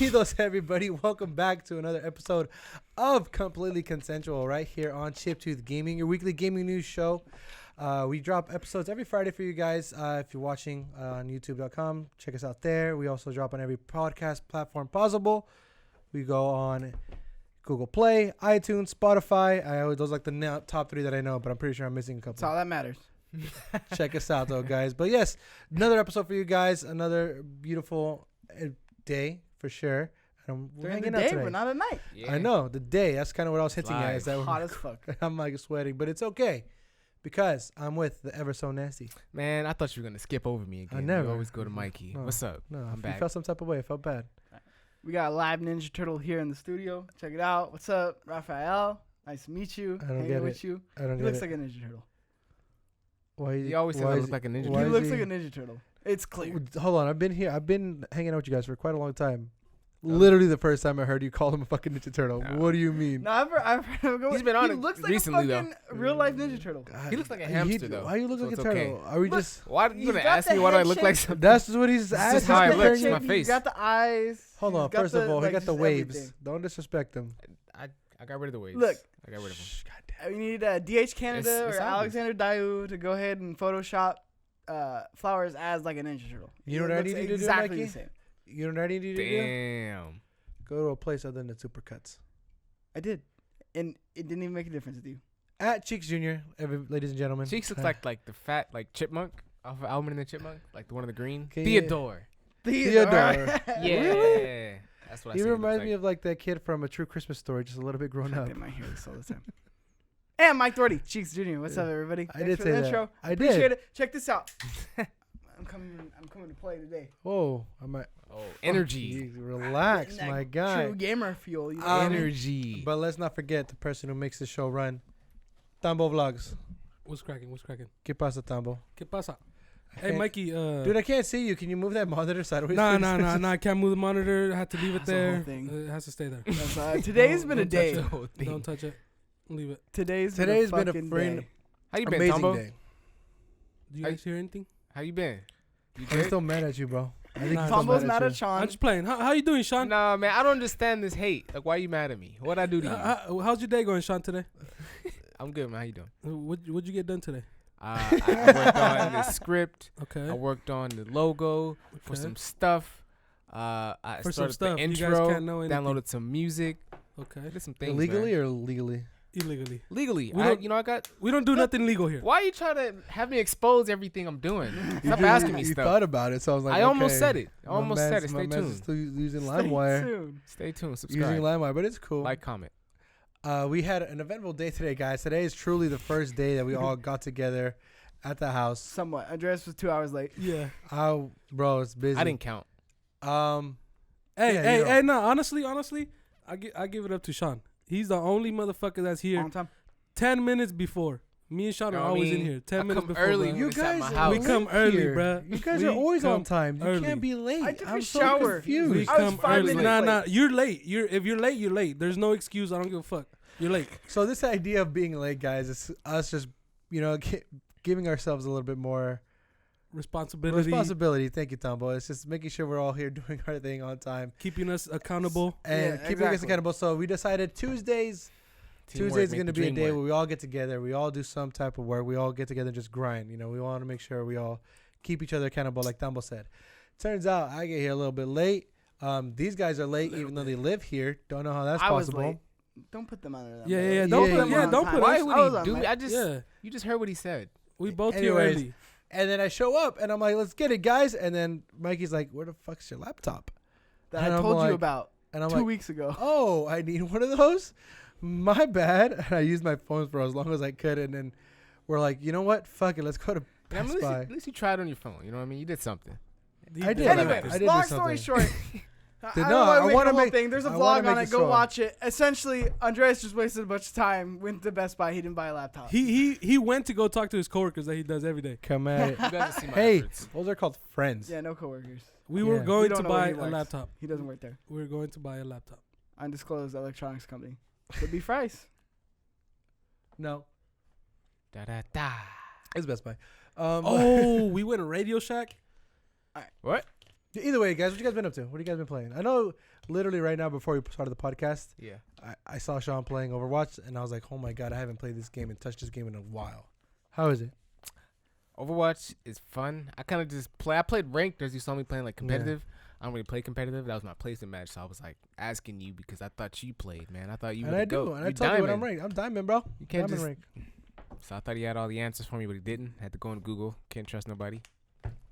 Bienvenidos, everybody. Welcome back to another episode of Completely Consensual right here on Chiptooth Gaming, your weekly gaming news show. We drop episodes every Friday for you guys. If you're watching on youtube.com, check us out there. We also drop on every podcast platform possible. We go on Google Play, iTunes, Spotify. Those are like the top three that I know, but I'm pretty sure I'm missing a couple. That's all that matters. Check us out, though, guys. But yes, another episode for you guys. Another beautiful day for sure. We're hanging out today. We're not at night. Yeah. I know the day. That's kind of what I was hinting at. Is that hot as fuck. I'm like sweating, but it's okay because I'm with the ever so nasty. Man, I thought you were gonna skip over me again. I never. You always go to Mikey. No, What's up? No, I'm back. I felt some type of way. I felt bad. We got a live Ninja Turtle here in the studio. Check it out. What's up, Raphael? Nice to meet you. I don't Hanging get with it. you. I don't He get looks it. like a Ninja Turtle. Why? He always says I look like a Ninja He Turtle. looks like a Ninja Turtle. It's clear. Hold on. I've been here. I've been hanging out with you guys for quite a long time. Literally the first time I heard you call him a fucking Ninja Turtle. No. What do you mean? No, I've heard him go. He's been on he it looks like recently, a fucking real life Ninja Turtle. God, He looks like a hamster, though. Why you look So like a it's turtle? okay. Are we Look, just? Why are you He's gonna got ask the me why do I head look shape. like? That's just what he's asking. just how I He's look. comparing It's you- my He's face. got the eyes. Hold He's on. got First of all, he like, got the just waves. everything. Don't disrespect him. I got rid of the waves. Look. I got rid of them. Shh, goddamn. We need DH Canada It's or obvious. Alexander Dayu to go ahead and Photoshop Flowers as like a Ninja Turtle. You know what I looks need you to do, exactly Mikey? the same. You know what I need you to do? Damn. Go to a place other than the Supercuts. I did, and it didn't even make a difference with you. At Cheeks Jr., ladies and gentlemen. Cheeks looks like the fat chipmunk off of Alvin and the Chipmunk, like the one in the green. Can you- Theodore. Theodore. Yeah. That's what I He said. reminds me of like that kid from A True Christmas Story, just a little bit grown up. They might hear this all the time. And Mike Doherty, Cheeks Jr. What's up, everybody? I Thanks did for say the that. intro. I Appreciate did. it. Check this out. I'm coming to play today. Whoa, I might. Oh, energy. Relax, That my guy. True gamer fuel. You know Um, what I mean? Energy. But let's not forget the person who makes the show run. Tambo Vlogs. What's cracking? What's cracking? ¿Qué pasa, Tambo? ¿Qué pasa? I Hey, can't- Mikey. Dude, I can't see you. Can you move that monitor sideways? Nah, please? I can't move the monitor. I had to leave it That's the whole there. thing. It has to stay there. That's, today's been a Don't touch day. it. The whole thing. Don't touch it. Leave it. Today's been a fucking friend- day. How you been, Amazing Tambo? day. Do you Hey. guys hear anything? How you been? You I'm good? still mad at you, bro. I think Nah, I'm still Tombo's mad you. at Shawn. I'm just playing. How you doing, Sean? Nah, man, I don't understand this hate. Like, why are you mad at me? What'd I do to you? How's your day going, Sean, today? I'm good, man. How you doing? What'd you get done today? I worked on the script. Okay. I worked on the logo for Okay. some stuff. I For some started stuff. the You guys intro. can't know anything. Downloaded some music. Okay. I did some things. Illegally man. or legally? Illegally. Legally. We don't- I got. We don't do nothing legal here. Why are you trying to have me expose everything I'm doing? You Stop did- asking me you stuff. thought about it, so I was like, I almost okay. said it. I My almost said man's- it. my Stay man's tuned. still using Stay LimeWire. tuned. Stay tuned. Using Subscribe. LimeWire, but it's cool. Like, comment. We had an eventful day today, guys. Today is truly the first day that we all got together at the house. Somewhat. Andreas was 2 hours late. Yeah. Bro, it's busy. I didn't count. Hey, Yeah, hey, you know. hey, no, honestly, I give it up to Sean. He's the only motherfucker that's here Long time. 10 minutes before. Me and Sean You are know what I always in mean? here 10 I minutes come before. early bro. when You it's at guys, my we house. We come early, here. bruh. You guys We are always on come time. You early. can't be late. I took I'm a so shower. confused. We I was come 5 early. minutes Nah, late. nah, you're late. If you're late, you're late. There's no excuse. I don't give a fuck. You're late. So this idea of being late, guys, is us just, giving ourselves a little bit more responsibility. Thank you, Tambo. It's just making sure we're all here doing our thing on time Keeping us accountable. and Yeah, keeping us exactly. accountable. So we decided Tuesdays Teamwork is make going to the be a dream day work. where we all get together. We all do some type of work. We all get together and just grind. We want to make sure we all keep each other accountable, like Tambo said. Turns out I get here a little bit late. These guys are late, even though they live here. Don't know how that's I was possible. late. Don't put them under that. Yeah, man. yeah, don't put- them yeah, on don't time. put Why us- would I was he on do? late. I just. Yeah. You just heard what he said. We both here Anyways, early. And then I show up and I'm like, let's get it, guys. And then Mikey's like, where the fuck's your laptop? That And I I'm told like- you about And I'm 2 like, weeks ago. oh, I need one of those? My bad. And I used my phone for as long as I could. And then we're like, you know what? Fuck it. Let's go to I mean, Best Buy. at least you tried on your phone. You know what I mean? You did something. I did. Anyway, I did do long story something. short. I No, don't want I to make wanna the whole make- thing. There's a I wanna vlog make on it it. Go short. watch it. Essentially, Andreas just wasted a bunch of time. Went to Best Buy. He didn't buy a laptop. He went to go talk to his coworkers that he does every day. Come at it. You guys see my Hey, efforts. those are called friends. Yeah, no coworkers. We Yeah. were We going don't to know where buy he a works. laptop. He doesn't work there. We were going to buy a laptop. Undisclosed electronics company. Could be Fry's. No, Da da da. it's Best Buy. Oh, we went to Radio Shack. What? Either way, guys, what you guys been up to? What have you guys been playing? I know literally right now before we started the podcast, Yeah. I saw Shawn playing Overwatch, and I was like, oh my God, I haven't played this game and touched this game in a while. How is it? Overwatch is fun. I kind of just play. I played ranked as you saw me playing like competitive. I don't really play competitive. That was my placement match, so I was like asking you because I thought you played, man. I thought you. And I do. And I told you what I'm ranked. I'm diamond, bro. You can't diamond just. rank. So I thought he had all the answers for me, but he didn't. Had to go on Google. Can't trust nobody.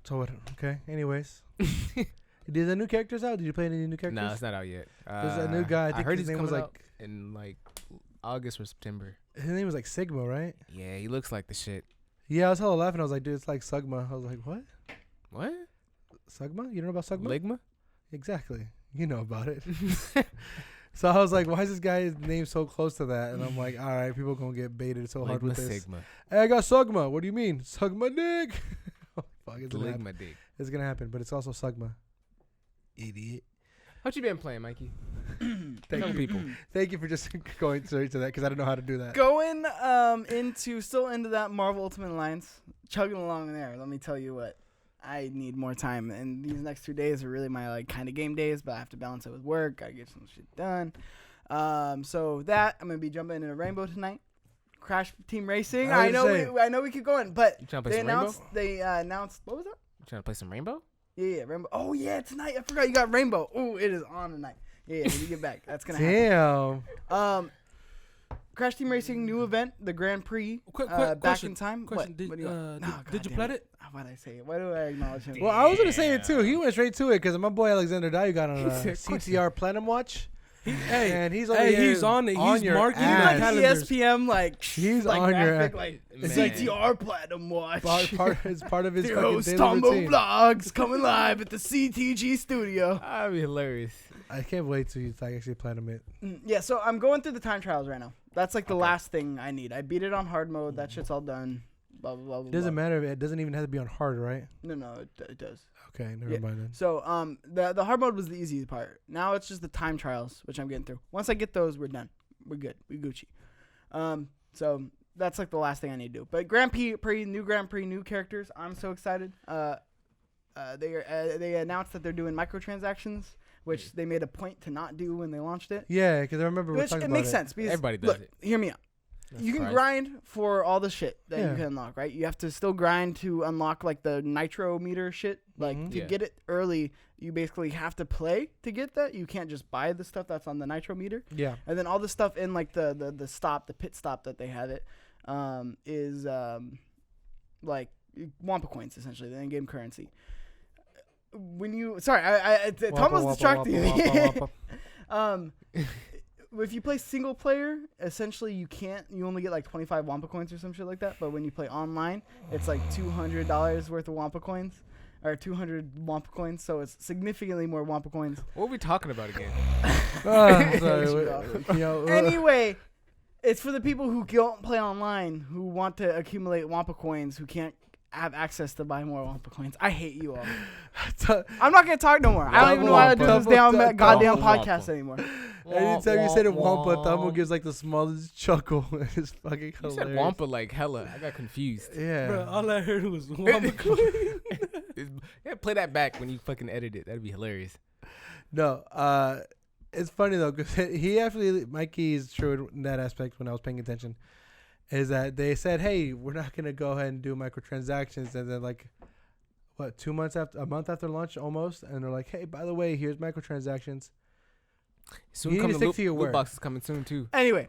So what? Okay. Anyways, did the new characters out? Did you play any new characters? No, it's not out yet. There's a new guy. I think heard his he's name was coming like out in like August or September. his name was like Sigma, right? Yeah, he looks like the shit. Yeah, I was hella laughing. I was like, dude, it's like Sugma. I was like, what? What? Sugma? You don't know about Sugma? Ligma? Exactly. You know about it. So I was like, why is this guy's name so close to that? And I'm like, all right, people going to get baited so hard Ligma with this. Sigma. Hey, I got Sugma. What do you mean? Sugma dick. Oh, fuck, it's gonna happen. Ligma dick. It's going to happen, but it's also Sugma. Idiot. What you been playing, Mikey? Thank Tell you. people. Thank you for just going straight to that because I don't know how to do that. Going into that Marvel Ultimate Alliance, chugging along there. Let me tell you what, I need more time, and these next 2 days are really my like kind of game days, but I have to balance it with work. I get some shit done. So that I'm gonna be jumping into Rainbow tonight. Crash Team Racing. I know we keep going, but You trying to play they some announced Rainbow? what was that? You trying to play some Rainbow? Yeah, Rainbow. Oh yeah, tonight. I forgot you got Rainbow. Oh, it is on tonight. Yeah, when you get back, that's gonna happen. Damn. Crash Team Racing new event, the Grand Prix. Back question, in time. Question. What do you want? No, Did you goddamn plat it? Why'd I say it? Why do I acknowledge him? Well, I was going to say it too. He went straight to it because my boy Alexander Dayu got on a CTR Platinum Watch. And he's over here he's on it. He's your marking He's ass. like calendars. ESPM, like He's like on your graphic, ass. like Man. CTR Platinum Watch. It's part of his The fucking host daily Tambo routine. Vlogs coming live at the CTG studio. That'd be hilarious. I can't wait till you actually platinum it. Yeah, so I'm going through the time trials right now. That's like the Okay. last thing I need. I beat it on hard mode. That shit's all done. Blah blah blah. Blah It doesn't blah. matter. It doesn't even have to be on hard, right? No, it does. Okay, never Yeah. mind then. So the hard mode was the easy part. Now it's just the time trials, which I'm getting through. Once I get those, we're done. We're good. We Gucci. So that's like the last thing I need to do. But Grand Prix, new characters. I'm so excited. They announced that they're doing microtransactions, which they made a point to not do when they launched it. Yeah, because I remember we were Which talking it about makes it. sense because Everybody does look, it. hear me out. You can grind for all the shit that Yeah. you can unlock, right? You have to still grind to unlock like the nitro meter shit. Like Mhm. to Yeah. get it early, you basically have to play to get that. You can't just buy the stuff that's on the nitro meter. Yeah. And then all the stuff in like the pit stop that they have it, is like Wampa coins essentially, the in-game currency. When you Tom's distracting me. If you play single player, essentially you only get like 25 Wampa coins or some shit like that. But when you play online, it's like $200 worth of Wampa coins, or 200 Wampa coins. So it's significantly more Wampa coins. What are we talking about again? Sorry. Anyway, it's for the people who don't play online, who want to accumulate Wampa coins, who can't have access to buy more Wampa coins. I hate you all. I'm not gonna talk no more. I don't even know why I do this goddamn podcast anymore. Anytime you said it Wampa, Tambo gives like the smallest chuckle. It's fucking You hilarious. said Wampa like hella. I got confused. Yeah. Bro, all I heard was Wampa. Yeah, play that back when you fucking edit it. That'd be hilarious. No, it's funny though because he actually, Mikey is true in that aspect. When I was paying attention, is that they said, "Hey, we're not gonna go ahead and do microtransactions," and then like, what, a month after launch almost, and they're like, "Hey, by the way, here's microtransactions." Soon You need to coming stick loot, to your loot word. box is coming soon too. Anyway,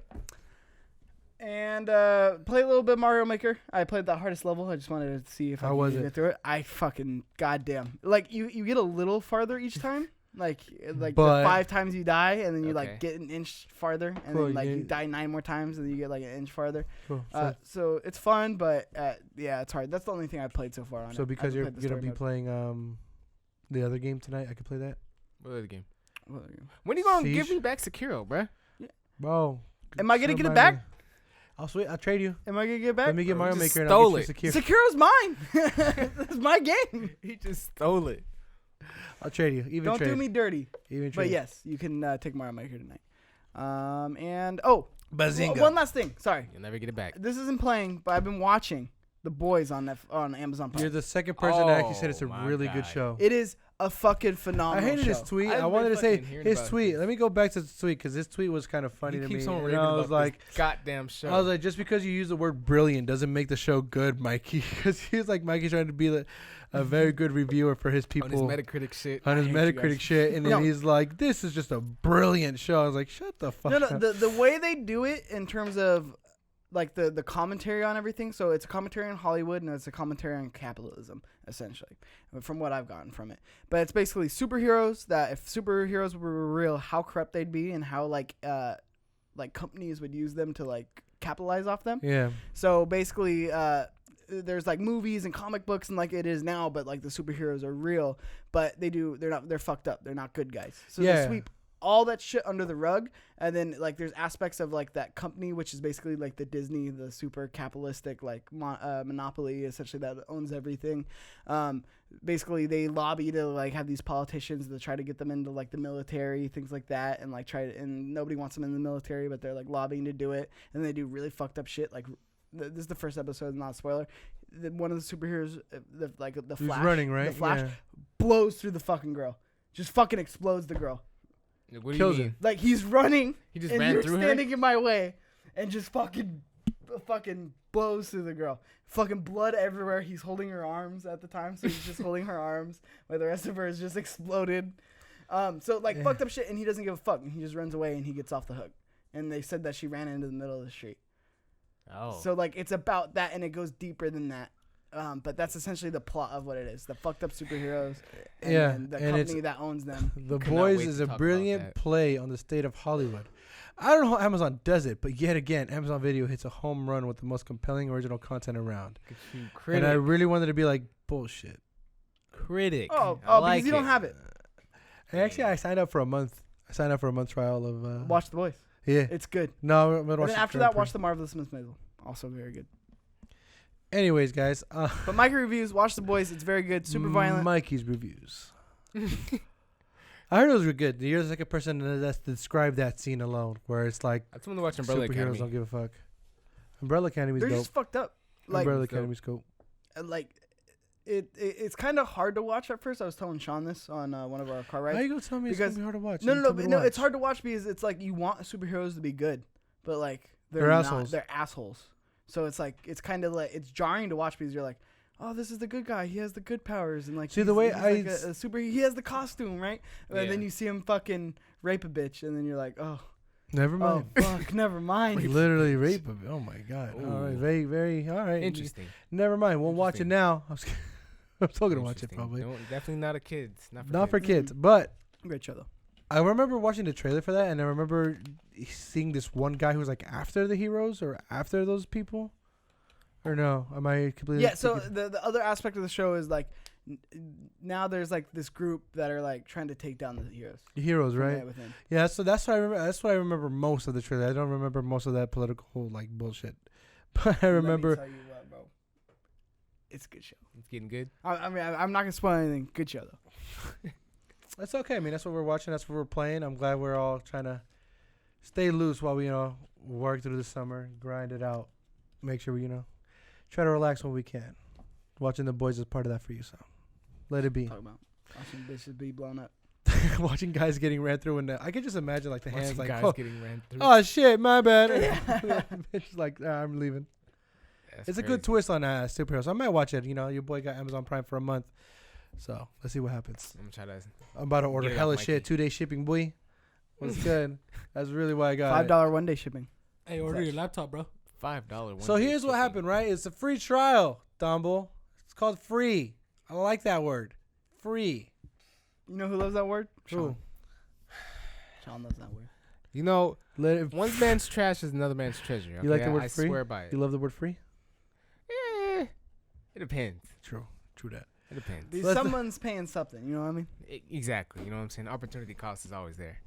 and play a little bit Mario Maker. I played the hardest level. I just wanted to see if I How was could it? get through it. I fucking goddamn like you get a little farther each time. Like the But- 5 times you die, and then you like Okay. get an inch farther, and Cool, then like you- you die 9 more times, and then you get like an inch farther. Cool. So it's fun, but yeah, it's hard. That's the only thing I've played so far on it. So because I you're haven't played the gonna story be playing the other game tonight, I can play that, What other game? mode. When are you gonna Siege? give me back Sekiro, bruh? bro. Am I gonna Sure get it mind back? me. I'll trade you. Am I gonna get back? Let me get Bro, Mario you just Maker and I'll stole get you Sekiro. Sekiro's mine. That's my game. He just stole it. I'll trade you. Even Don't trade. do me dirty. Even trade. But yes, you can take Mario Maker tonight. And Bazinga. one last thing. Sorry, You'll never get it back. this isn't playing, but I've been watching The Boys on Amazon Prime. You're the second person that actually said Oh, it's a my really good God. show. It is a fucking I phenomenal hated his show. tweet. I've I been wanted to say fucking hearing his about tweet. this. Let me go back to the tweet because this tweet was kind of funny He to me. keeps on And raving I was about like, this goddamn show. I was like, just because you use the word brilliant doesn't make the show good, Mikey. Because he was like, Mikey's trying to be a very good reviewer for his people. on his Metacritic shit. On his I hate you Metacritic guys. shit. And then No. he's like, this is just a brilliant show. I was like, shut the fuck No, up. the way they do it in terms of like the commentary on everything. So it's a commentary on Hollywood and it's a commentary on capitalism, essentially, from what I've gotten from it. But it's basically superheroes that if superheroes were real, how corrupt they'd be and how like companies would use them to like capitalize off them. Yeah. So basically, there's like movies and comic books and like it is now, but like the superheroes are real, but they're fucked up. They're not good guys. So they Yeah. sweep all that shit under the rug, and then like there's aspects of like that company, which is basically like the Disney, the super capitalistic like monopoly essentially that owns everything. Basically they lobby to like have these politicians to try to get them into like the military, things like that, and like and nobody wants them in the military, but they're like lobbying to do it, and they do really fucked up shit. Like this is the first episode, not a spoiler. One of the superheroes, the He's Flash, running, right? The Flash Yeah. blows through the fucking girl, just fucking explodes the girl. What do Kills you mean? Like he's running, He just and ran you're through her. standing in my way, and just fucking blows through the girl. Fucking blood everywhere. He's holding her arms at the time, so he's just holding her arms, while the rest of her is just exploded. So like fucked up shit, and he doesn't give a fuck, and he just runs away, and he gets off the hook. And they said that she ran into the middle of the street. Oh. So like it's about that, and it goes deeper than that. But that's essentially the plot of what it is: the fucked up superheroes, and Yeah, then the and it's- company that owns them. The Could not Boys wait is to a talk about brilliant that. play on the state of Hollywood. I don't know how Amazon does it, but yet again, Amazon Video hits a home run with the most compelling original content around. Critic. And I really wanted to be like, bullshit. Critic. Oh, I like because you don't have it. And actually, I signed up for a month. I signed up for a month trial of. Watch The Boys. Yeah. It's good. No, I'm gonna And watch then it after for that, free. watch The Marvelous Miss Maisel. Also very good. Anyways, guys. But Micah reviews, watch The Boys. It's very good. Super violent. Mikey's reviews. I heard those were good. You're the second person that's described that scene alone, where it's like I just want to watch Umbrella superheroes Academy. don't give a fuck. Umbrella Academy's They're dope. just fucked up. Like, Umbrella Dope. Academy's cool. like it's kind of hard to watch at first. I was telling Shawn this on one of our car rides. How you gonna tell me it's Because- gonna be hard to watch? No, You no, told me to no. watch. It's hard to watch because it's like you want superheroes to be good, but like They're not. assholes. They're assholes. So it's like it's kind of like it's jarring to watch because you're like, oh, this is the good guy. He has the good powers and like. See, the way he's like a super. He has the costume, right? And then Yeah. you see him fucking rape a bitch, and then you're like, oh, Never mind. fuck, never mind. Literally rape of it. Oh my god. All right, Ooh. very, very. All right. Interesting. Never mind. We'll watch it Interesting. now. I'm still gonna watch it Interesting. probably. Definitely not a kids. Not for Not for kids. kids, but Great show though. I remember watching the trailer for that, and I remember seeing this one guy who was like after the heroes or after those people. Or no? Am I completely? Yeah. So thinking- the other aspect of the show is like now there's like this group that are like trying to take down the heroes. heroes, from right? within. Yeah. So that's what I remember. That's what I remember most of the trailer. I don't remember most of that political like bullshit. But I remember. Let me tell you what, bro. It's a good show. It's getting good. I mean, I'm not gonna spoil anything. Good show though. That's okay. I mean, that's what we're watching. That's what we're playing. I'm glad we're all trying to stay loose while we, work through the summer, grind it out, make sure we, try to relax when we can. Watching The Boys is part of that for you, so let it be. Talk about watching bitches be blown up. Watching guys getting ran through, and I could just imagine like the hands Watching like, guys oh, getting ran through. shit, my bad. Bitch, like, I'm leaving. That's It's a crazy. good twist on superheroes. I might watch it. Your boy got Amazon Prime for a month, so let's see what happens. I'm gonna try to. I'm about to order Get it off, hella Mikey. shit. 2-day shipping, boy. What's good? That's really why I got it. $5 1-day shipping. Hey, order your laptop, bro. $5. So here's what happened, right? It's a free trial, Tambo. It's called free. I like that word. Free. You know who loves that word? Who? Shawn loves that word. Let it, One man's trash is another man's treasure. You like okay? the word I free? swear by it. you love the word free? It depends. True that. It depends. Let's- Someone's paying something. You know what I mean? Exactly. You know what I'm saying? Opportunity cost is always there.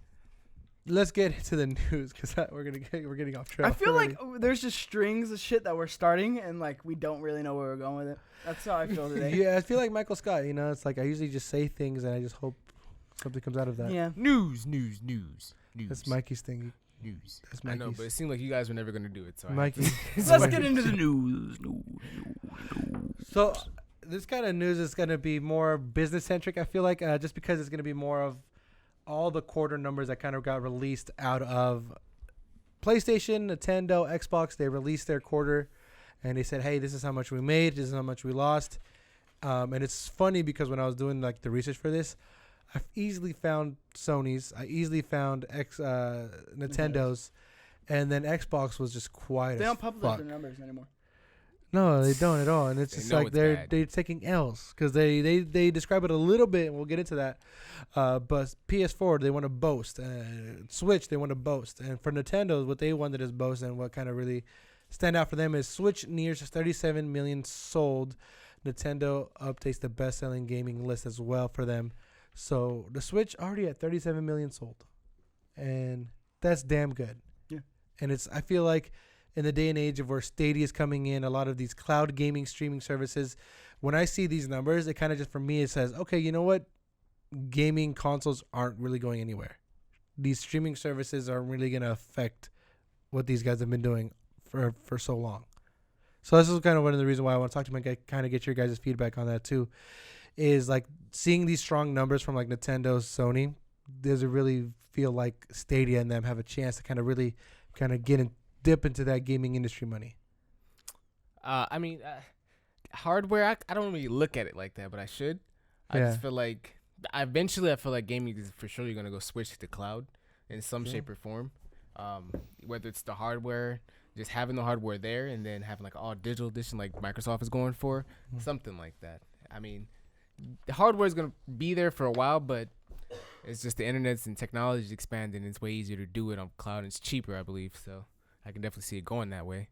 Let's get into the news because we're getting off track. I feel already. like there's just strings of shit that we're starting, and like we don't really know where we're going with it. That's how I feel today. yeah, I feel like Michael Scott. It's like I usually just say things and I just hope something comes out of that. Yeah. News. That's Mikey's thing. News. That's I know, Mikey's. but it seemed like you guys were never gonna do it. So I had Mikey. to- Let's get into the news. So this kind of news is going to be more business centric. I feel like just because it's going to be more of all the quarter numbers that kind of got released out of PlayStation, Nintendo, Xbox. They released their quarter, and they said, "Hey, this is how much we made. This is how much we lost." And it's funny because when I was doing like the research for this, I've easily found Sony's. I easily found Nintendo's, and then Xbox was just quiet. They as don't publish fuck. their numbers anymore. No, they don't at all, and it's They just know like it's they're bad. taking L's because they describe it a little bit, and we'll get into that. But PS4 they want to boast, Switch they want to boast, and for Nintendo what they wanted is boast, and what kind of really stand out for them is Switch nears 37 million sold. Nintendo updates the best-selling gaming list as well for them, so the Switch already at 37 million sold, and that's damn good. Yeah, and I feel like, in the day and age of where Stadia is coming in, a lot of these cloud gaming streaming services, when I see these numbers, it kind of just, for me, it says, okay, you know what? Gaming consoles aren't really going anywhere. These streaming services aren't really going to affect what these guys have been doing for so long. So this is kind of one of the reasons why I want to talk to you, kind of get your guys' feedback on that too, is like seeing these strong numbers from like Nintendo, Sony, does it really feel like Stadia and them have a chance to kind of really kind of dip into that gaming industry money? I mean, hardware. I don't really look at it like that, but I should. I Yeah. just feel like eventually, I feel like gaming is for sure gonna go switch to the cloud in some Yeah. shape or form. Whether it's the hardware, just having the hardware there, and then having like all digital edition like Microsoft is going for, something like that. I mean, the hardware is gonna be there for a while, but it's just the internet's and technology is expanding. It's way easier to do it on cloud, and it's cheaper, I believe. So I can definitely see it going that way.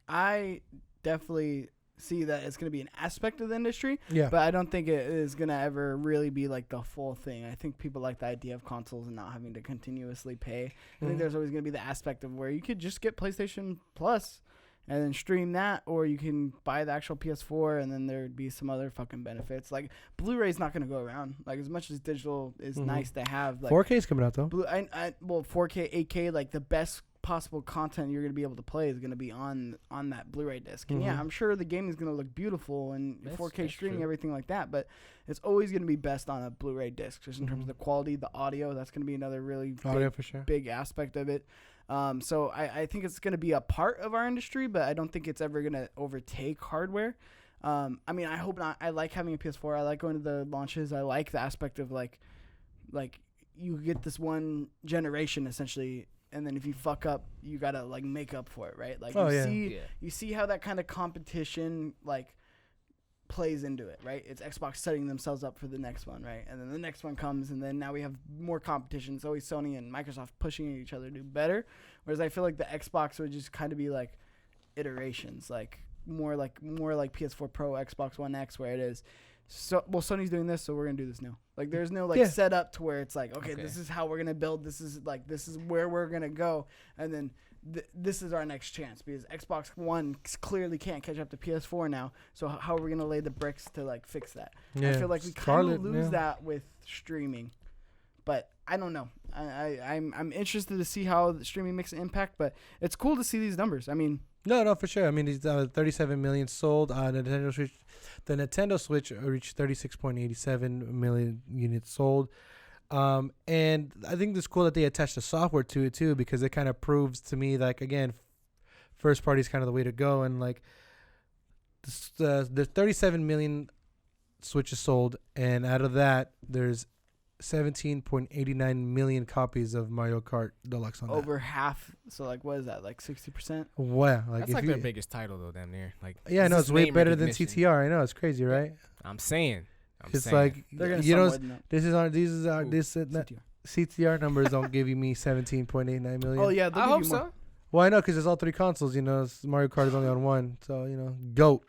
I definitely see that it's going to be an aspect of the industry, Yeah. but I don't think it is going to ever really be like the full thing. I think people like the idea of consoles and not having to continuously pay. I think there's always going to be the aspect of where you could just get PlayStation Plus and then stream that, or you can buy the actual PS4 and then there'd be some other fucking benefits. Like Blu-ray's not going to go around. Like as much as digital is nice to have, like 4K is coming out though. well, 4K, 8K, like the best possible content you're going to be able to play is going to be on that Blu-ray disc. And yeah, I'm sure the game is going to look beautiful and 4K streaming, everything like that, but it's always going to be best on a Blu-ray disc, just in terms of the quality, the audio. That's going to be another really For sure. big aspect of it. So I think it's going to be a part of our industry, but I don't think it's ever going to overtake hardware. I mean, I hope not. I like having a PS4. I like going to the launches. I like the aspect of like you get this one generation essentially, and then if you fuck up, you gotta like make up for it, right? Like you see how that kind of competition like plays into it, right? It's Xbox setting themselves up for the next one, right? And then the next one comes, and then now we have more competition. It's always Sony and Microsoft pushing each other to do better. Whereas I feel like the Xbox would just kind of be like iterations, like more like PS4 Pro, Xbox One X, where it is. So Sony's doing this, so we're gonna do this now. Like there's no setup to where it's like, okay, this is how we're gonna build. This is where we're gonna go, and then this is our next chance, because Xbox One clearly can't catch up to PS4 now. So how are we gonna lay the bricks to like fix that? Yeah. I feel like we kind of lose that with streaming, but I don't know. I'm interested to see how the streaming makes an impact, but it's cool to see these numbers. I mean. No, for sure. I mean, these 37 million sold on Nintendo Switch. The Nintendo Switch reached 36.87 million units sold. And I think it's cool that they attached the software to it too, because it kind of proves to me, like, again, first party is kind of the way to go. And like the 37 million Switches sold, and out of that, there's 17.89 million copies of Mario Kart Deluxe on over half. So like, what is that, like 60%? Wow, That's like their biggest title though, damn near. Like, yeah, I know, it's way better than recognition. CTR. I know, it's crazy, right? I'm saying. It's like, They're gonna you know, sell more than that. CTR. CTR numbers don't give you me 17.89 million. Oh yeah, I hope so. Well, I know, because it's all three consoles. You know, Mario Kart is only on one, so you know, GOAT.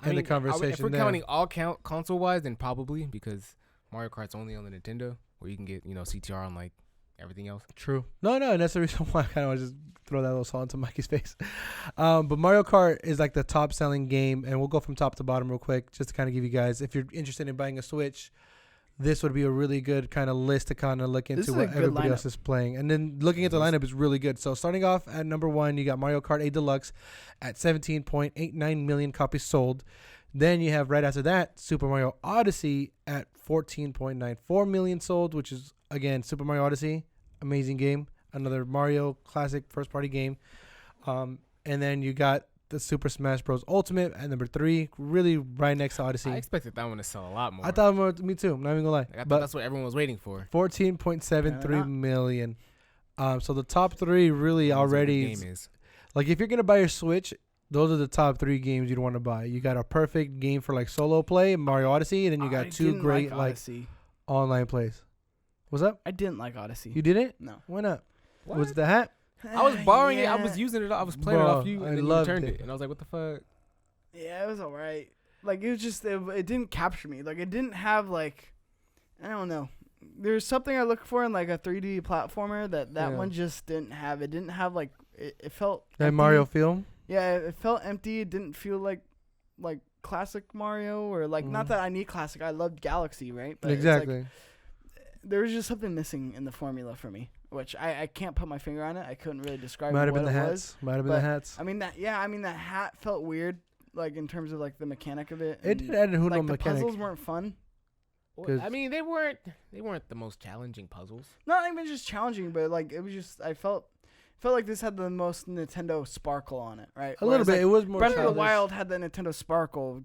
I mean, the conversation if we're there. counting all console wise, then probably, because Mario Kart's only on the Nintendo, where you can get, you know, CTR on like everything else. True. No, and that's the reason why I kind of want to just throw that little salt into Mikey's face. But Mario Kart is like the top selling game, and we'll go from top to bottom real quick, just to kind of give you guys, if you're interested in buying a Switch, this would be a really good kind of list to kind of look This into is a what good everybody lineup. else is playing. And then looking at the lineup is really good. So starting off at number 1, you got Mario Kart 8 Deluxe at 17.89 million copies sold. Then you have right after that Super Mario Odyssey at 14.94 million sold, which is, again, Super Mario Odyssey, amazing game. Another Mario classic first-party game. And then you got the Super Smash Bros. Ultimate at number 3, really right next to Odyssey. I expected that one to sell a lot more. I thought me too. I'm not even gonna lie. Like, I thought But that's what everyone was waiting for. 14.73 million. So the top 3 really That's what the already game is. like if you're gonna buy your Switch, those are the top 3 games you'd want to buy. You got a perfect game for like solo play, Mario Odyssey, and then you got 2 great like Odyssey. online plays. What's up? I didn't like Odyssey. You didn't? No. Why not? What? Was it the hat? I was borrowing it. I Yeah. was using it. I was playing it Bro, off you, I and then you loved returned it. it. And I was like, "What the fuck?" Yeah, it was alright. Like it was just it didn't capture me. Like it didn't have like I don't know. There's something I look for in like a 3D platformer that Yeah. one just didn't have. It didn't have like it felt That empty. Mario film? Yeah, it felt empty. It didn't feel like classic Mario or like not Mhm. that I need classic. I loved Galaxy, right? But it's, like, Exactly. there was just something missing in the formula for me, which I can't put my finger on it. I couldn't really describe Might have what been the it was. hats. Might have been the but hats. I mean that hat felt weird, like in terms of like the mechanic of it. It and, did add a like the mechanic. puzzles weren't fun. Well, 'Cause- I mean, they weren't the most challenging puzzles. Not even just challenging, but like it was just I felt like this had the most Nintendo sparkle on it, right? A little Whereas, bit. like, It was more Breath of the childish. Wild had the Nintendo Sparkle.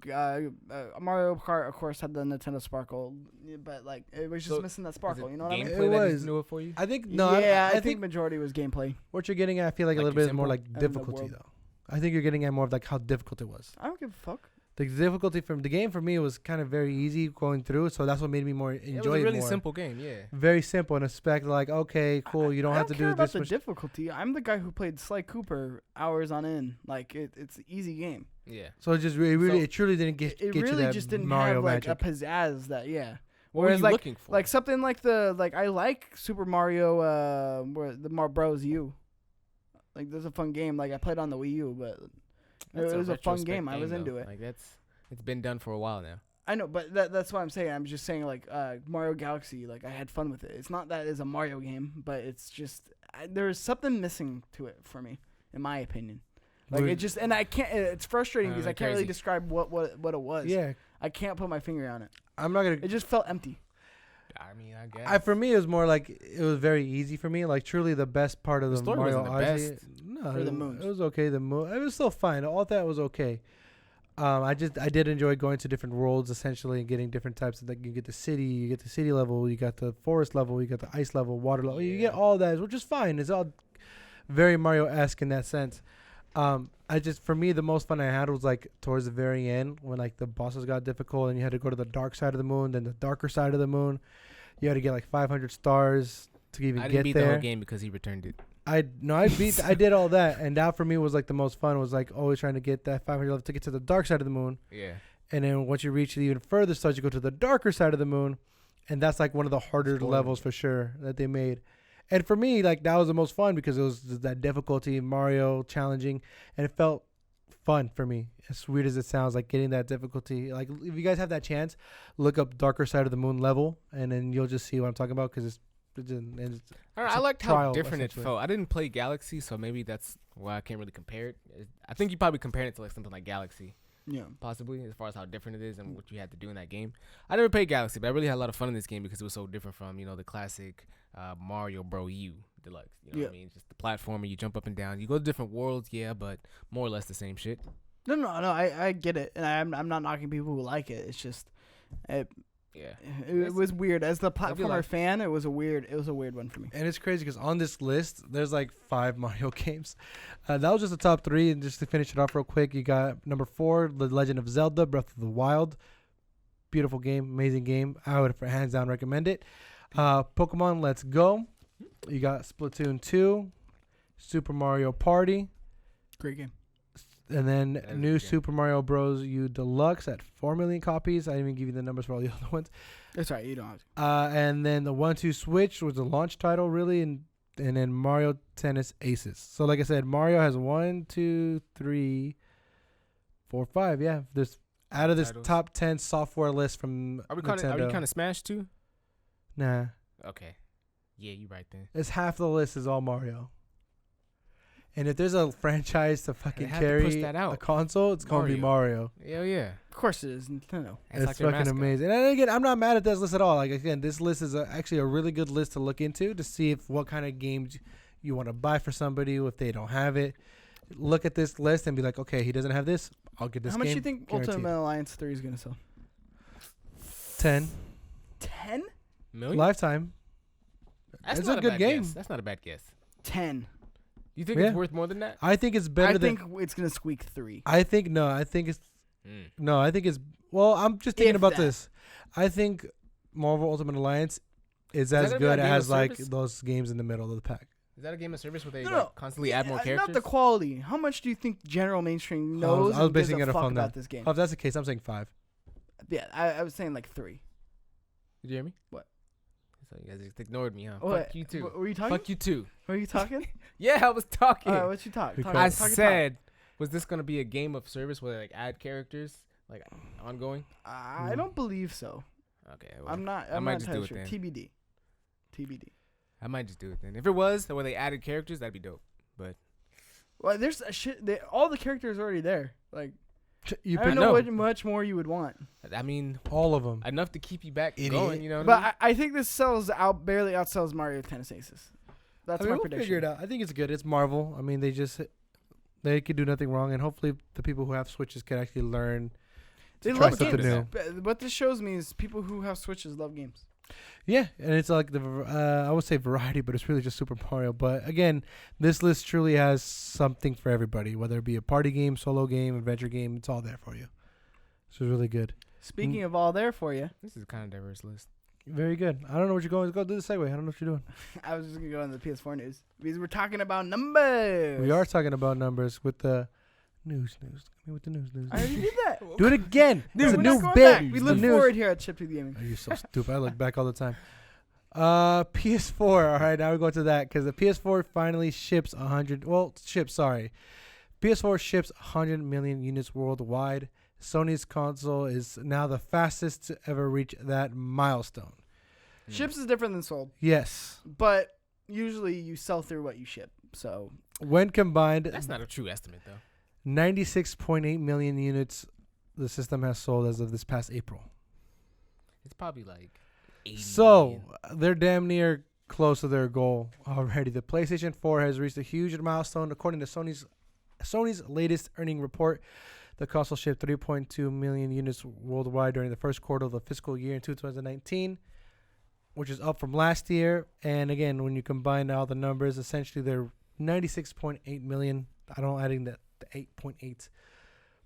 Mario Kart, of course, had the Nintendo Sparkle, but like it was just So, missing that sparkle. You know what I mean? Gameplay It that was. just knew it for you. I think no. Yeah, I I think think majority was gameplay. what you're getting at, I feel like a Like little too bit more simple? like And the difficulty world. though. I think you're getting at more of like how difficult it was. I don't give a fuck. The difficulty from the game for me was kind of very easy going through, so that's what made me more enjoy It was a really more. simple game. Yeah. Very simple and expect like okay, cool. You don't I have to care do about this the much. difficulty. I'm the guy who played Sly Cooper hours on end. Like it's an easy game. Yeah. So it just it truly didn't get It you really that just didn't Mario have like magic. a pizzazz that What Whereas, were you like- looking for? like something like I like Super Mario where the Bros U. Like there's a fun game. Like I played on the Wii U, but That's it was a fun retrospect game. I was though. into it. Like it's been done for a while now. I know, but that's what I'm saying. I'm just saying like Mario Galaxy. Like I had fun with it. It's not that it's a Mario game, but it's just there's something missing to it for me, in my opinion. Like Would- it just and I can't. It's frustrating because I can't really Crazy. describe what it was. Yeah, I can't put my finger on it. I'm not gonna. It just felt empty. I mean, I guess. For me, it was more like it was very easy for me. Like truly, the best part of The the story Mario wasn't the Odyssey. best. No, Or the moons. It was okay. The moon. It was still fine. All that was okay. I did enjoy going to different worlds essentially and getting different types of like you get the city level, you got the forest level, you got the ice level, water level. You get Yeah. all that, which is fine. It's all very Mario-esque in that sense. For me, the most fun I had was like towards the very end when like the bosses got difficult and you had to go to the dark side of the moon, then the darker side of the moon. You had to get like 500 stars to even I get didn't beat there. the whole game because he returned it. I did all that, and that for me was like the most fun. Was like always trying to get that 500 level to get to the dark side of the moon, Yeah. and then once you reach the even further stars, you go to the darker side of the moon, and that's like one of the harder Spoiler. levels for sure that they made. And for me, like that was the most fun because it was just that difficulty, Mario challenging, and it felt fun for me. As weird as it sounds, like getting that difficulty. Like if you guys have that chance, look up darker side of the moon level, and then you'll just see what I'm talking about because it's I don't know, It's I a liked how trial, different it essentially. felt. I didn't play Galaxy, so maybe that's why I can't really compare it. I think you probably compared it to like something like Galaxy, Yeah. possibly, as far as how different it is and what you had to do in that game. I never played Galaxy, but I really had a lot of fun in this game because it was so different from the classic Mario Bros. U Deluxe. You know what I mean? Just the platformer, you jump up and down, you go to different worlds, yeah, but more or less the same shit. No. I get it, and I'm not knocking people who like it. It's just, it Yeah. was weird. As the I feel platformer like- fan, it was a weird one for me. And it's crazy because on this list, there's like 5 Mario games. That was just the top 3. And just to finish it off real quick, you got number 4, The Legend of Zelda, Breath of the Wild. Beautiful game, amazing game. I would hands down recommend it. Pokemon Let's Go. You got Splatoon 2, Super Mario Party, Great game. and then That is a new good game. Super Mario Bros. U Deluxe at 4 million copies. I didn't even give you the numbers for all the other ones. That's right. You don't have to. And then the 1-2 Switch was the launch title, really, and then Mario Tennis Aces. So, like I said, Mario has 1, 2, 3, 4, 5. Yeah, there's out of this Titles. top 10 software list from Are we Nintendo. kind of Smash too? Nah. Okay. Yeah, you right then. It's half the list is all Mario. And if there's a franchise to fucking have to push carry that out. a console, it's gonna be Mario. Hell yeah. Of course it is. Nintendo. That's It's like their fucking mascot. amazing. And again, I'm not mad at this list at all. Like again, this list is actually a really good list to look into to see if what kind of games you want to buy for somebody if they don't have it. Look at this list and be like, okay, he doesn't have this. I'll get this. How much do game you think guaranteed. Ultimate Alliance 3 is gonna sell? 10 10? Million? lifetime. That's It's not a good bad game. Guess. That's not a bad guess. 10. You think Yeah. it's worth more than that? I think it's better I than. think it's gonna squeak 3. I think no. I think it's Mm. no. I think it's well. I'm just thinking If about that. this. I think Marvel Ultimate Alliance is that as gonna be good a game as of like service? those games in the middle of the pack. Is that a game of service where they No, like, no. constantly add more characters? Not the quality. How much do you think general mainstream I was knows and gives basing a it fuck on that. about this game? Oh, if that's the case, I'm saying 5. Yeah, I was saying like 3. Did you hear me? What? So you guys just ignored me, huh? What? Fuck you too. Were you talking? Fuck you too. Were you talking? Yeah, I was talking. All right, what you talk? Because- I talk your said, was this gonna be a game of service where they like add characters like ongoing? talk. I don't believe so. Okay, well, I'm not. I I'm might not just entirely do sure. it then. TBD. TBD. I might just do it then. If it was the way they added characters, that'd be dope. Well, there's a shit. All the characters are already there. Like You I pick don't know no. what much more you would want. I mean, all of them. enough to keep you back Idiot. going. You know what But I mean? I think this barely outsells Mario Tennis Aces. That's my we'll prediction. figure it out. I think it's good. It's Marvel. I mean, they could do nothing wrong, and hopefully the people who have Switches can actually learn. They try love something games. new. But what this shows me is people who have Switches love games. Yeah, and it's like I would say variety, but it's really just Super Mario. But again, this list truly has something for everybody, whether it be a party game, solo game, adventure game. It's all there for you. So it's really good. Speaking of all there for you, This is a kind of diverse list. Very good. I don't know what you're going. Go do the segue. I don't know what you're doing. I was just gonna go into the PS4 news because we're talking about numbers. We are talking about numbers with the news. Give me with the news. I already did that. Do it again. Dude, It's a we're new not going bit. back. We It's look the news. forward here at Chip to the Gaming. Oh, you're so stupid. I look back all the time. PS4. All right, now we're going to that because the PS4 finally ships 100. Well, sorry. PS4 ships 100 million units worldwide. Sony's console is now the fastest to ever reach that milestone. Ships is different than sold, Yes. but usually you sell through what you ship. So When combined, That's not a true estimate though. 96.8 million units the system has sold as of this past April. It's probably like 80 So million. they're damn near close to their goal already. The PlayStation 4 has reached a huge milestone. According to Sony's latest earning report, the console shipped 3.2 million units worldwide during the first quarter of the fiscal year in 2019, which is up from last year. And again, when you combine all the numbers, essentially they're 96.8 million. I don't adding the 8.8,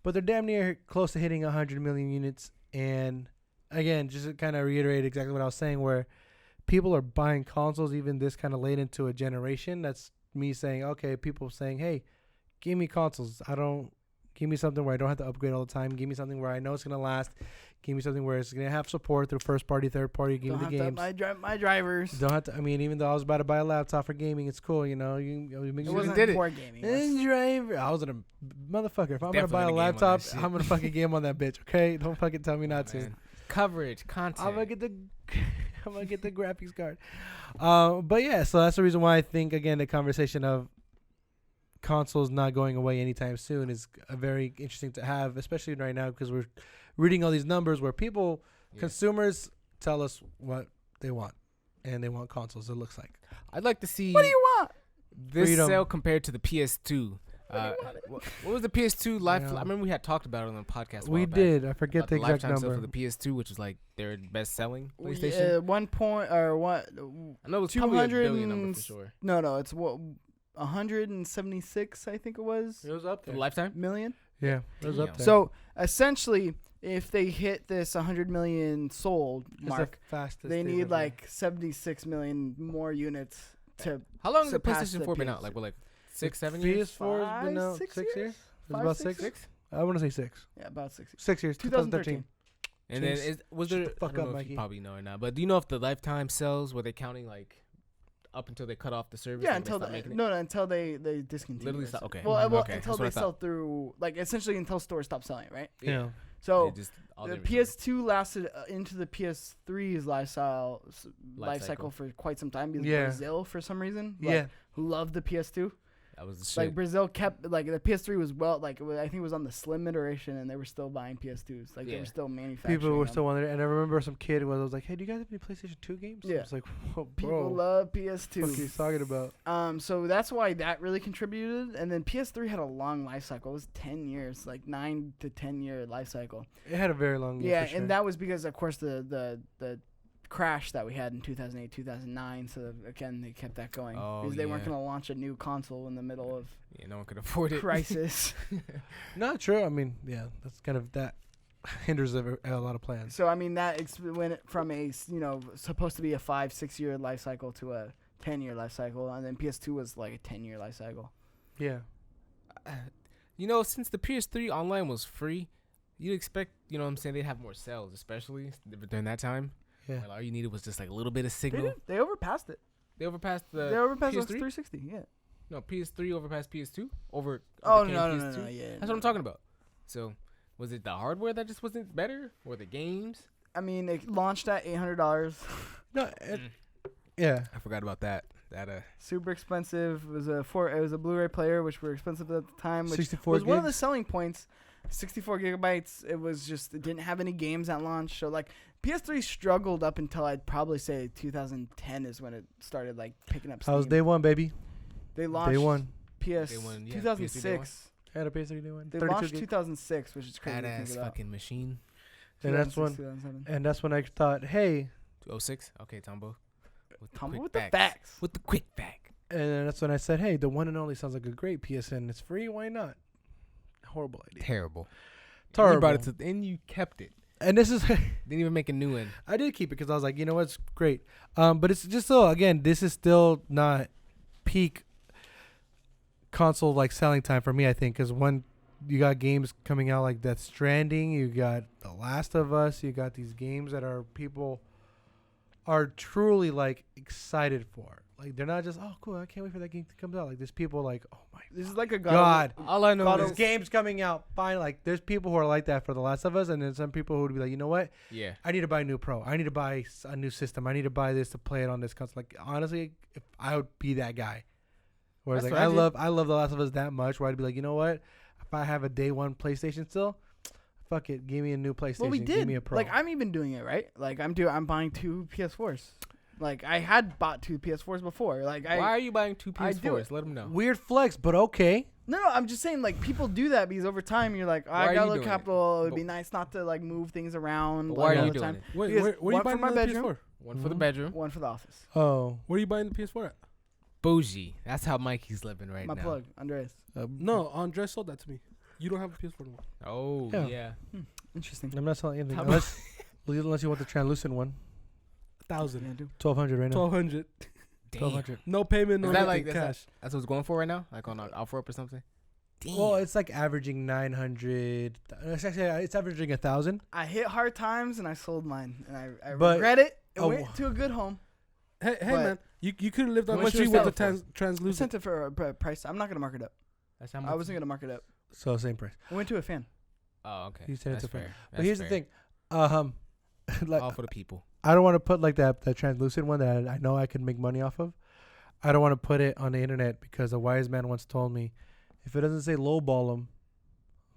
but they're damn near close to hitting 100 million units. And again, just to kind of reiterate exactly what I was saying, where people are buying consoles even this kind of late into a generation. That's me saying, okay, people saying, hey, give me consoles. Give me something where I don't have to upgrade all the time. Give me something where I know it's going to last. Give me something where it's going to have support through first party, third party. Give don't me the have games. to my drivers. Don't have to. I mean, even though I was about to buy a laptop for gaming, it's cool. You know, It You wasn't did it. for gaming. It was- driver. I was in a motherfucker. If I'm gonna Definitely buy a gonna game on that laptop, shit. I'm gonna fucking game on that bitch. Okay, don't fucking tell me not to. Man. Coverage, content. I'm gonna get the I'm gonna get the graphics card. But yeah, so that's the reason why I think again the conversation of consoles not going away anytime soon is very interesting to have, especially right now because we're reading all these numbers where people, Yeah. consumers, tell us what they want, and they want consoles. It looks like. I'd like to see What do you want? this Freedom. sale compared to the PS2. What was the PS2 life? Yeah. I remember we had talked about it on the podcast. a We while back, did. I forget about the exact lifetime sale number. for the PS2, which was like their best selling Yeah, PlayStation. 1 point or what? I know it was probably a 200 billion number for sure. No, it's what 176, I think it was, It was up For the lifetime? million. Yeah, it was up Damn. there. So essentially, if they hit this 100 million sold It's the mark, fastest they they've need ever- like 76 million more units to. How long has the surpass PlayStation the 4 been PS2? out? Like what, like 6, 7 years? PS4 has been out 6 6 years. It's 5, about 6? 6. I want to say 6. Yeah, about 6 years. 6 years. 2013. 2013. And then James, was shut there? the fuck I don't up, know if Mikey. you probably know or not, but do you know if the lifetime sales were they counting like up until they cut off the service? Yeah, like, until stopped they, making it? no, until they discontinue. Literally it. stop- okay. Well, Okay, until that's what they I sell thought. through, like essentially until stores stop selling, it, right? Yeah. So They just all the they reserve. PS2 lasted into the PS3's life Life cycle for quite some time because Yeah. Brazil, for some reason, Yeah. loved the PS2. That was the shit. Like Brazil kept the PS3 was I think it was on the slim iteration, and they were still buying PS2s. Like they Yeah. were still manufacturing. People were them. still wondering, and I remember some kid was like, "Hey, do you guys have any PlayStation 2 games?" Yeah. I was like, "Whoa, People bro, love PS2. what are you talking about?" So that's why that really contributed. And then PS3 had a long life cycle. It was 10 years, like 9 to 10 year life cycle. It had a very long. Yeah, for sure. and that was because, of course, the crash that we had in 2008, 2009. So again, they kept that going Oh, because they weren't yeah. going to launch a new console in the middle of Yeah, no one could afford it. crisis. Not true. I mean, yeah, that's kind of that hinders a lot of plans. So I mean that went from a supposed to be a 5-6 year life cycle to a 10-year life cycle, and then PS2 was like a 10-year life cycle. Yeah. Since the PS3 online was free, you'd expect, what I'm saying, they'd have more sales, especially during that time. Yeah. Like, all you needed was just like a little bit of They signal. did. They overpassed it. They overpassed the They overpassed the PS3? 360. Yeah. No, PS3 overpassed PS2 over. Oh overcame no, PS2. yeah. That's what I'm talking about. So, was it the hardware that just wasn't better, or the games? I mean, it launched at $800. No. Yeah. I forgot about that. Super expensive. It was a Blu-ray player, which were expensive at the time, which 64 was one of the gigs? selling points. 64 gigabytes. It didn't have any games at launch. So like PS3 struggled up until I'd probably say 2010 is when it started like picking up steam. How's day one, baby? They launched Day one. PS Day one, yeah, PS3 day 2006. I had a PS3 day one. They 32 launched gigs. 2006, which is crazy to think badass about. fucking machine. And that's 2006, when 2007. And that's when I thought, hey, 206. Okay, Tambo. Tumble quick with the facts. facts. With the quick fact. and then that's when I said, hey, the one and only sounds like a great PSN. It's free. Why not? Horrible idea. Terrible. Terrible. You brought it and you kept it. And this is, Didn't even make a new one. I did keep it because I was like, you know what, it's great. But it's just still, again, this is still not peak console like selling time for me, I think, because when you got games coming out like Death Stranding, you got The Last of Us, you got these games that are people are truly like excited for. Like they're not just, oh cool, I can't wait for that game to come out. Like there's people like, oh my This is like a God. All I know God, is those games coming out. Fine, like there's people who are like that for The Last of Us, and then some people who would be like, you know what? yeah. I need to buy a new Pro. I need to buy a new system. I need to buy this to play it on this console. Like honestly, if I would be that guy. Whereas That's like what I I love The Last of Us that much where I'd be like, you know what? If I have a day one PlayStation still, fuck it, give me a new PlayStation. Well, we Give did. me a Pro. Like I'm even doing it, right? Like I'm buying 2 PS4s. Like I had bought 2 PS4s before. Like Why are you buying 2 I do PS4s? it. Let them know. Weird flex, but okay. No, I'm just saying like people do that because over time you're like, Why I are got a you little doing it? capital. It would But- be nice not to like move things around. But like, why are all you the doing time. it? Wait, Because where are you one for buying my another bedroom. PS4? One for the Mhm. bedroom. One for the office. Oh. Where are you buying the PS4 at? Bougie. That's how Mikey's living right My now. plug, Andres. No, Andres sold that to me. You don't have a PS4 anymore. Oh, Yeah. yeah. Interesting. I'm not selling anything How unless you want the translucent one. 1,000. Yeah, I do. 1200 right now. 1,200. Damn. 1200. No payment, no Is that nothing, like- cash. That's what it's going for right now? Like on OfferUp or something? Damn. Well, it's like averaging 900. It's actually it's averaging 1,000. I hit hard times and I sold mine, and I But- regret it. It oh, went to a good home. Hey, But- man, you could have lived on How the much you street with sell the it for? I translucent. sent it for a price. I'm not gonna mark it up. That's how I much- wasn't gonna mark it up. So same price. I went to a fan. Oh, okay. You said it's That's a fair. fair. But here's the thing. Like All for the people. I don't want to put like that translucent one that I know I can make money off of. I don't want to put it on the internet because a wise man once told me, if it doesn't say lowball them,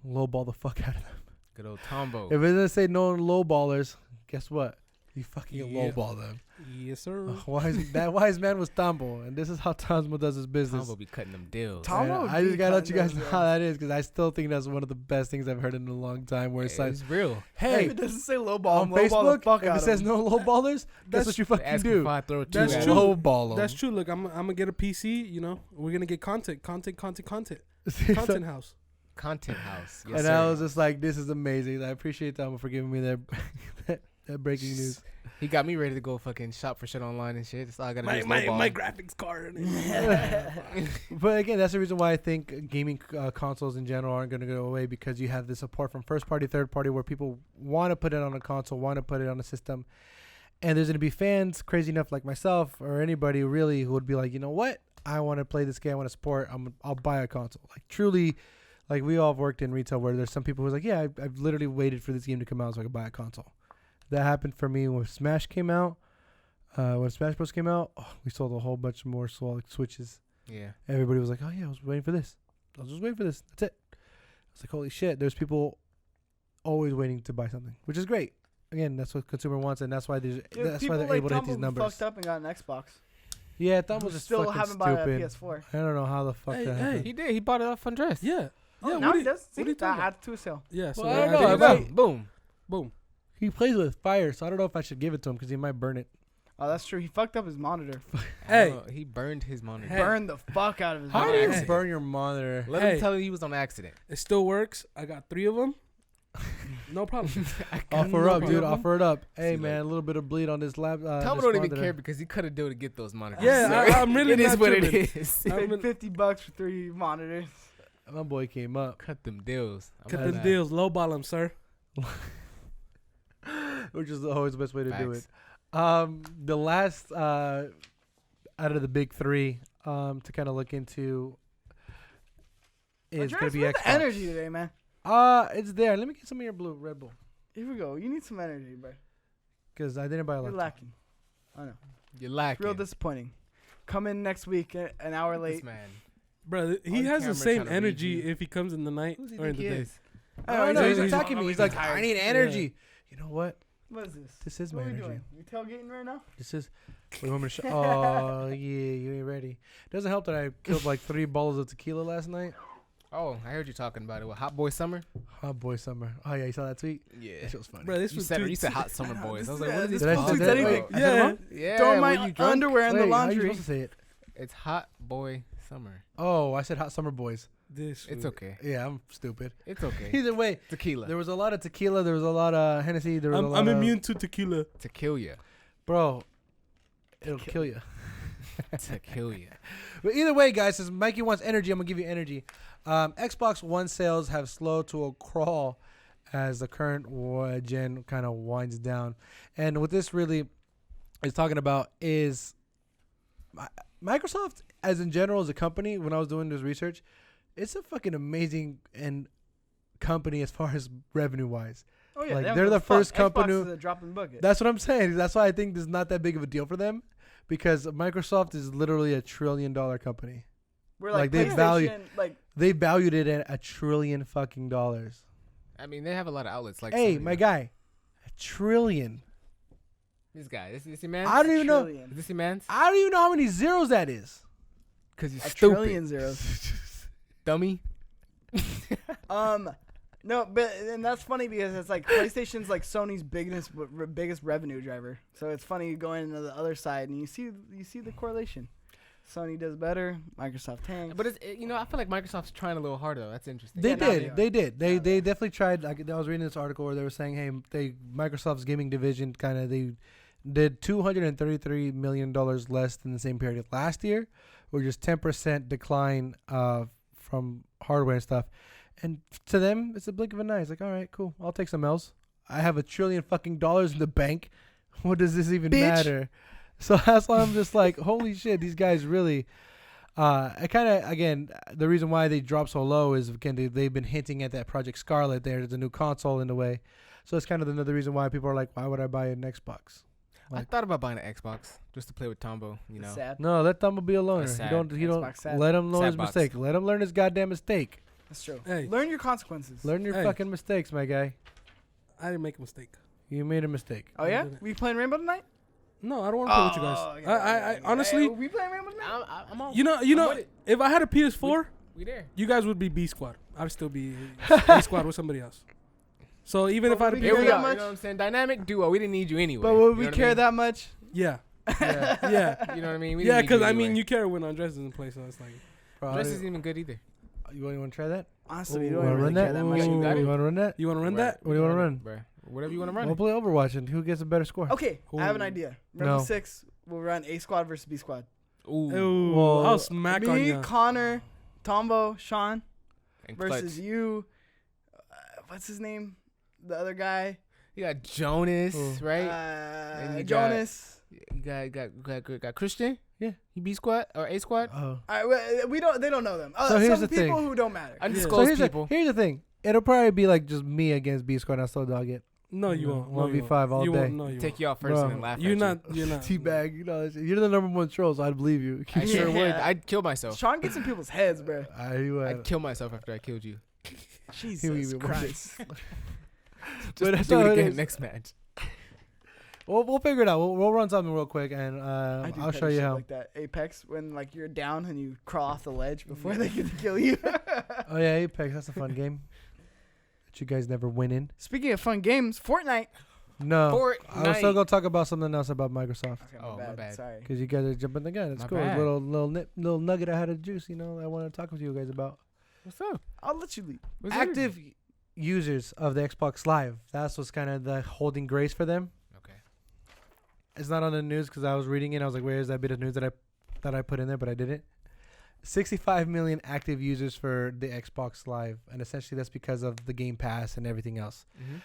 lowball the fuck out of them. Good old Tambo. If it doesn't say no lowballers, guess what? You fucking Yeah. lowball them. Yes, sir. That wise man was Tambo, and this is how Tambo does his business. Tambo be cutting them deals. Tom- Tambo And I just be gotta let you cutting guys those know how deals. that is because I still think that's one of the best things I've heard in a long time. Where it's like, It's real. hey, if it doesn't say low ball, on low ball the Facebook, fuck if out it says of no low ballers, that's That's- what you fucking Ask him do. if I throw two That's at true. him. Low ball 'em. That's true. Look, I'm gonna get a PC. You know, we're gonna get content house. Content house. Yes, And sir. I was just like, this is amazing. I appreciate Tambo for giving me that breaking news. He got me ready to go fucking shop for shit online and shit. That's all I gotta do. My is my, lowball my him. graphics card. But again, that's the reason why I think gaming consoles in general aren't going to go away because you have the support from first party, third party, where people want to put it on a console, want to put it on a system. And there's going to be fans crazy enough like myself or anybody really who would be like, you know what? I want to play this game. I want to support. I'll buy a console. Like truly like we all have worked in retail where there's some people who's like, yeah, I've literally waited for this game to come out so I could buy a console. That happened for me when Smash came out. When Smash Bros came out, we sold a whole bunch more Switches. Yeah. Everybody was like, oh yeah, I was waiting for this. I was just waiting for this. That's it. It's like, holy shit. There's people always waiting to buy something, which is great. Again, that's what consumer wants, and that's why that's why they're able to hit these numbers. Fucked up and got an Xbox. Yeah, Tambo just Still fucking haven't bought a stupid. PS4. I don't know how the fuck that happened. He did. He bought it off Undressed. Yeah. Oh, Yeah. now What he do does. See, what are you talking that adds to a sale. yeah. So Well, I I don't know, think I it's- bet. Boom. Boom. He plays with fire, so I don't know if I should give it to him because he might burn it. Oh, that's true. He fucked up his monitor. Hey. He burned his monitor. Hey. Burned the fuck out of his How do monitor. you Hey. burn your monitor? Let Hey. him tell you he was on accident. It still works. I got 3 of them. No problem. Offer up, dude. problem. Offer it up. Hey, See, man, like- a little bit of bleed on this lab. Tom this don't even monitor. care because he could have done to get those monitors. Yeah, So I'm really It is not what it tripping. is. He I'm paid in- $50 for 3 monitors. My boy came up. Cut them deals. Cut I'm them mad. deals. Lowball them, sir. Which is always the best way to do it. Facts. The last out of the big three to kind of look into is going to be Where's Xbox. the energy today, man? It's there. Let me get some of your blue Red Bull Here we go. You need some energy, bro. because I didn't buy a You're lot. lacking. I know. You're lacking. Real disappointing. Come in next week an hour This late. man. Bro, he On has camera the same trying to read energy you. if he comes in the night Who's he or in think the he day. is? I don't know. He's he's attacking me. He's like, I need energy. You know what? What is this? This is What my are we energy. doing? We tailgating right now? This is. What do you want me to show? Oh, yeah, you ain't ready. Doesn't help that I killed like 3 bottles of tequila last night. Oh, I heard you talking about it. What, Hot Boy Summer? Hot boy summer. Oh, yeah, you saw that tweet? Yeah. That shit was funny. Bro, this You was said, two- you said Hot Summer I know, Boys. I was this like, what is- is Did this I called? say that? anything. Wait, I said it Yeah. wrong? Yeah. Throw were my you drunk? underwear in the Wait, how you laundry. supposed to say it? It's Hot Boy Summer. Oh, I said hot summer boys. This It's fool. okay. Yeah, I'm stupid. It's okay. Either way, Tequila. there was a lot of tequila. There was a lot of Hennessy. There was a lot I'm of... immune to tequila. To kill you. Bro, it'll kill you. To kill you. But either way, guys, since Mikey wants energy, I'm going to give you energy. Xbox One sales have slowed to a crawl as the current gen kind of winds down. And what this really is talking about is Microsoft, as in general, as a company, when I was doing this research, it's a fucking amazing company as far as revenue-wise. Oh yeah, Like, they don't they're give the a fuck. first company- Xbox is a drop in the bucket. That's what I'm saying. That's why I think this is not that big of a deal for them, because Microsoft is literally $1 trillion company. We're like, like, they value- PlayStation, like They valued it at $1 trillion fucking dollars. I mean, they have a lot of outlets. Like Hey, Sony. my guy, $1 trillion. This guy. Is this your man? I don't even know. trillion. Is this your man's? I don't even know how many zeros that is. Because you're A stupid. trillion zeros. Dummy. No, but and that's funny because it's like PlayStation's like Sony's biggest revenue driver. So it's funny going into the other side and you see the correlation. Sony does better, Microsoft tanks. But you know, I feel like Microsoft's trying a little harder though. That's interesting. They Yeah, now did. are. They did. Now They definitely tried. Like, I was reading this article where they were saying, hey, Microsoft's gaming division they did $233 million less than the same period last year, which is 10% decline from hardware and stuff. And to them, it's a blink of an eye. It's like, all right, cool. I'll take some else. I have $1 trillion fucking dollars in the bank. What does this even Bitch. matter? So that's why I'm just like, holy shit, these guys really. I kind of, again, the reason why they dropped so low is, again, they've been hinting at that Project Scarlet. There's a new console in the way. So it's kind of another reason why people are like, why would I buy an Xbox? I Like- thought about buying an Xbox just to play with Tambo. You know. Sad. No, let Tambo be a loner. That's He sad. don't Xbox sad. let him know Sad his box. mistake. Let him learn his goddamn mistake. That's true. Hey. Learn your consequences. Learn your Hey. fucking mistakes, my guy. I didn't make a mistake. You made a mistake. Oh yeah, didn't. we playing Rainbow tonight? No, I don't want to play with you guys. I honestly, Hey, we playing Rainbow tonight? I'm on. you know, I'm with it. if I had a PS4, We there. you guys would be B squad. I'd still be A squad with somebody else. So even if I had a But Here care we PS4, that go. much? You know what I'm saying? Dynamic duo. We didn't need you anyway. But would You we know what I care mean? that much? yeah, Yeah. yeah, You know what I mean? We yeah. didn't need Because you I mean, anyway. you care when Andres doesn't play, so it's like, Bro, Dress isn't even good either. you want to try that? Honestly, Ooh. we don't Wanna even run really that? care that much. You got it? You want to run that? you want to run that? What do you wanna run? Bro? Whatever you want to run. We'll play Overwatch and who gets a better score? Okay, I have an Ooh. idea. Rainbow No. 6 will run A squad versus B squad. Ooh. Ooh, Well, I'll smack on Me, you. Connor, Tombo, Shawn And versus Clutch. you. What's his name? The other guy. You got Jonas, Ooh. right? And you got- Jonas. You got Christian. B squad or A squad. Oh. All right, we don't. They don't know them. So here's Some the people thing. who don't matter. So Undisclosed people. here's the thing. It'll probably be like just me against B Squad. I still dog it. No, you won't. No, 1v5 all you day. Won't. No, you Take you out first Bro, and then laugh. You're at not. You're not. Teabag, you know, you're the number one troll, so I'd believe you. I sure would. Yeah. I'd kill myself. Sean gets in people's heads, bro. I'd kill myself after I killed you. Jesus Christ. But that's Do how it it again is. next match. We'll figure it out. We'll run something real quick, and I do I'll petty show you shit how. like that. Apex, when like you're down and you crawl off the ledge before they get to kill you. Oh yeah, Apex. That's a fun game that you guys never win in. Speaking of fun games, Fortnite. No, I was still Fortnite. gonna talk about something else about Microsoft Okay, Oh, my bad. Sorry. because you guys are jumping the gun. It's My cool. bad. Little nugget I had of juice. You know, I want to talk with you guys about What's up? I'll let you lead. What's active users of the Xbox Live. That's what's kind of the holding grace for them. Okay. It's not on the news because I was reading it. I was like, where is that bit of news that I put in there, but I didn't. 65 million active users for the Xbox Live, and essentially that's because of the Game Pass and everything else. Mm-hmm.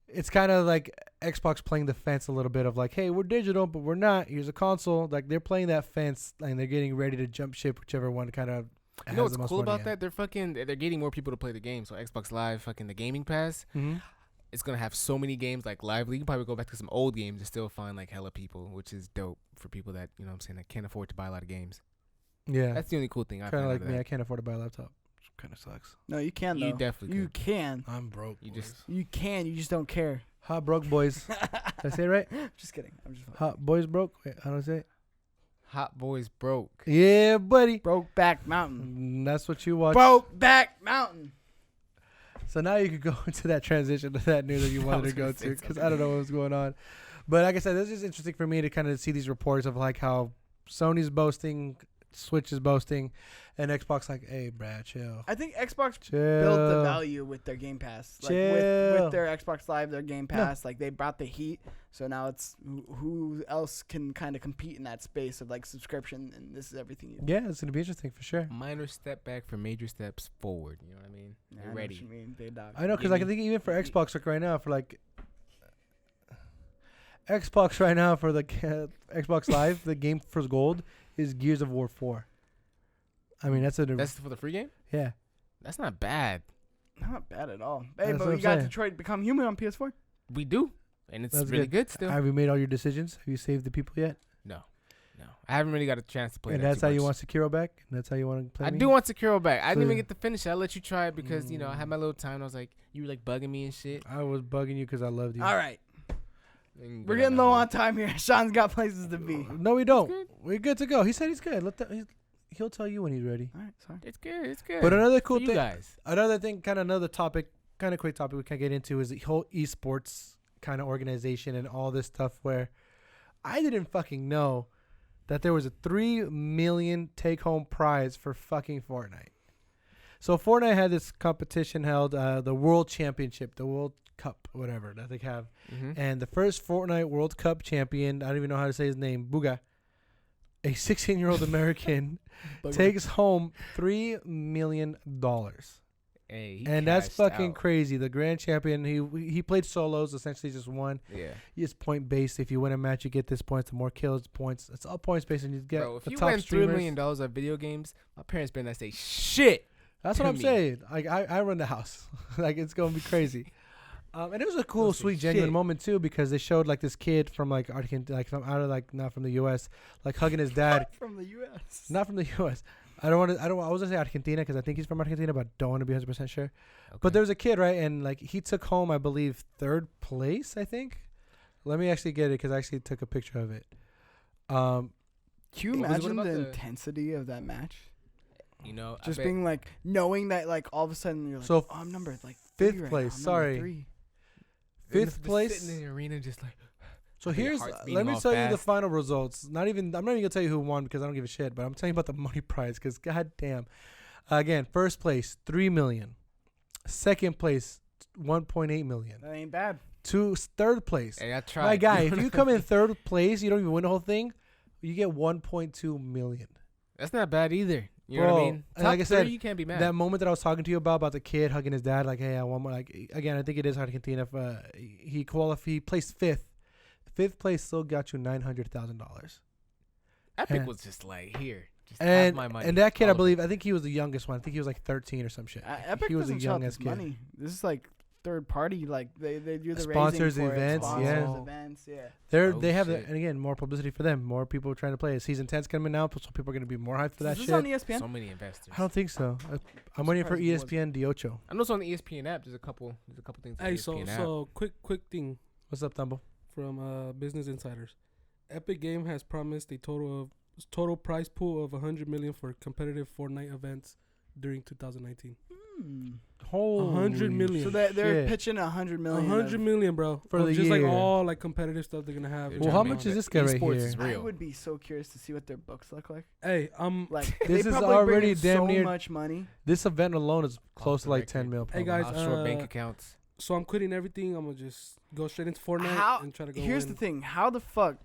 It's kind of like Xbox playing the fence a little bit of like, hey, we're digital, but we're not. Here's a console. Like they're playing that fence and they're getting ready to jump ship, whichever one kind of. You know what's cool about that? They're getting more people to play the game. So Xbox Live, fucking the Gaming Pass, Mm-hmm. it's gonna have so many games like lively. You can probably go back to some old games and still find like hella people, which is dope for people that you know what I'm saying that can't afford to buy a lot of games. Yeah, That's the only cool thing I kind find of out like of me. I that. can't afford to buy a laptop. Kind of sucks. No, you can though. You definitely You could. can. I'm broke. You just You can. You just don't care. Hot broke boys. Did I say it right? Just kidding. I'm just Hot boys broke. Wait, how do I say it? Hot Boys broke. Yeah, buddy. broke back mountain. That's what you watch. Broke back mountain. So now you could go into that transition to that news that you wanted to go to because I don't know what's going on. But like I said, this is interesting for me to kind of see these reports of like how Sony's boasting, Switch is boasting, and Xbox like, hey, Brad, chill. I think Xbox Chill. built the value with their Game Pass. Like Chill. with their Xbox Live, their Game Pass, like they brought the heat. So now it's who else can kind of compete in that space of like subscription, and this is everything you Yeah, it's going to be interesting for sure. Minor step back for major steps forward. You know what I mean? Yeah, They're I know what ready. you mean. They dog. I know because Give I can me- think even for Xbox like right now for like Xbox right now for the Xbox Live, the game for gold is Gears of War 4. I mean, that's for the free game. yeah. That's not bad. Not bad at all. Hey, That's but what we I'm got saying. Detroit Become Human on PS4. We do, and it's That's really good still. Have you made all your decisions? Have you saved the people yet? No, I haven't really got a chance to play. And that that's too how you much. want Sekiro back? And that's how you want to play I me? do want Sekiro back. I didn't So- even get to finish it. I let you try it because you know I had my little time. I was like, you were like bugging me and shit. I was bugging you because I loved you. All right, And we're get getting that low one. on time here. Sean's got places to be. No, we don't. good. We're good to go. He said he's good. He'll tell you when he's ready. All right, sorry. It's good. It's good. But another For cool you thing, guys. another topic, kind of quick topic we can get into is the whole esports kind of organization and all this stuff where I didn't fucking know that there was a 3 million take-home prize for fucking Fortnite. So Fortnite had this competition held, the World Championship, the World Cup, whatever that they have. Mm-hmm. And the first Fortnite World Cup champion, I don't even know how to say his name, Booga, a 16-year-old American, takes home $3 million. Hey, he And that's cashed fucking out. crazy. The grand champion, he played solos, essentially just won. Yeah, It's point based. If you win a match, you get this points. The more kills, points. It's all points based, and you get bro. If the you top win $3 streamers. million on video games, my parents better not say shit. That's what to I'm me. saying. Like I run the house. Like it's gonna be crazy. And it was a cool, Don't say sweet, genuine shit. moment too because they showed like this kid from like Argentina, like from out of like not from the U.S., like hugging his dad. From the U.S. Not from the U.S. I was gonna say Argentina because I think he's from Argentina, but don't want to be 100% sure. But Okay. there was a kid, right, and like he took home, I believe, 3rd place. I think. Let me actually get it because I actually took a picture of it. Can you What imagine about the the- intensity of that match? you know, I Just bet being like knowing that like all of a sudden you're like, So, oh, I'm number like 5th 3 right place, now. I'm sorry. number 3. they're 5th just place. sitting in the arena, just like. So I think your here's, heart's let beating me all tell you the fast. final results. I'm not even gonna tell you who won because I don't give a shit. But I'm telling you about the money prize because goddamn. Again, 1st place, $3 million. 2nd place, $1.8 million. That ain't bad. 3rd place. Hey, I tried. My guy, if you come in 3rd place, you don't even win the whole thing. You get 1.2 million. That's not bad either. You know Bro, what I mean? and like I Top said, three, you can't be mad. That moment that I was talking to you about the kid hugging his dad, like, hey, I want more. Like, again, I think it is Argentina. He placed 5th. 5th place still got you $900,000. Epic Yeah. was just like, here, just have And my money. and that kid, all I of it. believe, I think he was the youngest one. I think he was like 13 or some shit. Epic he was a doesn't young young ass kid. money. This is like third party. Like they do the Sponsors, raising for events, it. Sponsors, yeah. events, yeah. They have shit. and again, more publicity for them. More people trying to play it. Season 10's coming out, so people are gonna be more hyped for that Is this shit. on ESPN? So many investors. I don't think so. I'm waiting for surprised it wasn't. ESPN Diocho. I know it's on the ESPN app. There's a couple things. On Hey, the so ESPN app. so quick thing What's up, Tambo? from Business Insiders. Epic Game has promised a total prize pool of 100 million for competitive Fortnite events during 2019. Holy 100 million. So they're shit. pitching 100 million. 100 million, bro. For Of the just year. like all like competitive stuff they're gonna have. They're Well, trying how to much make is it- this guy right esports here? is I real. would be so curious to see what their books look like. Hey, Like This they is probably already bring in damn so near- much money. This event alone is close the to like record. 10 mil. Hey, probably. guys, Offshore bank uh, accounts. so I'm quitting everything. I'm gonna just go straight into Fortnite How- and try to go. Here's win. the thing: how the fuck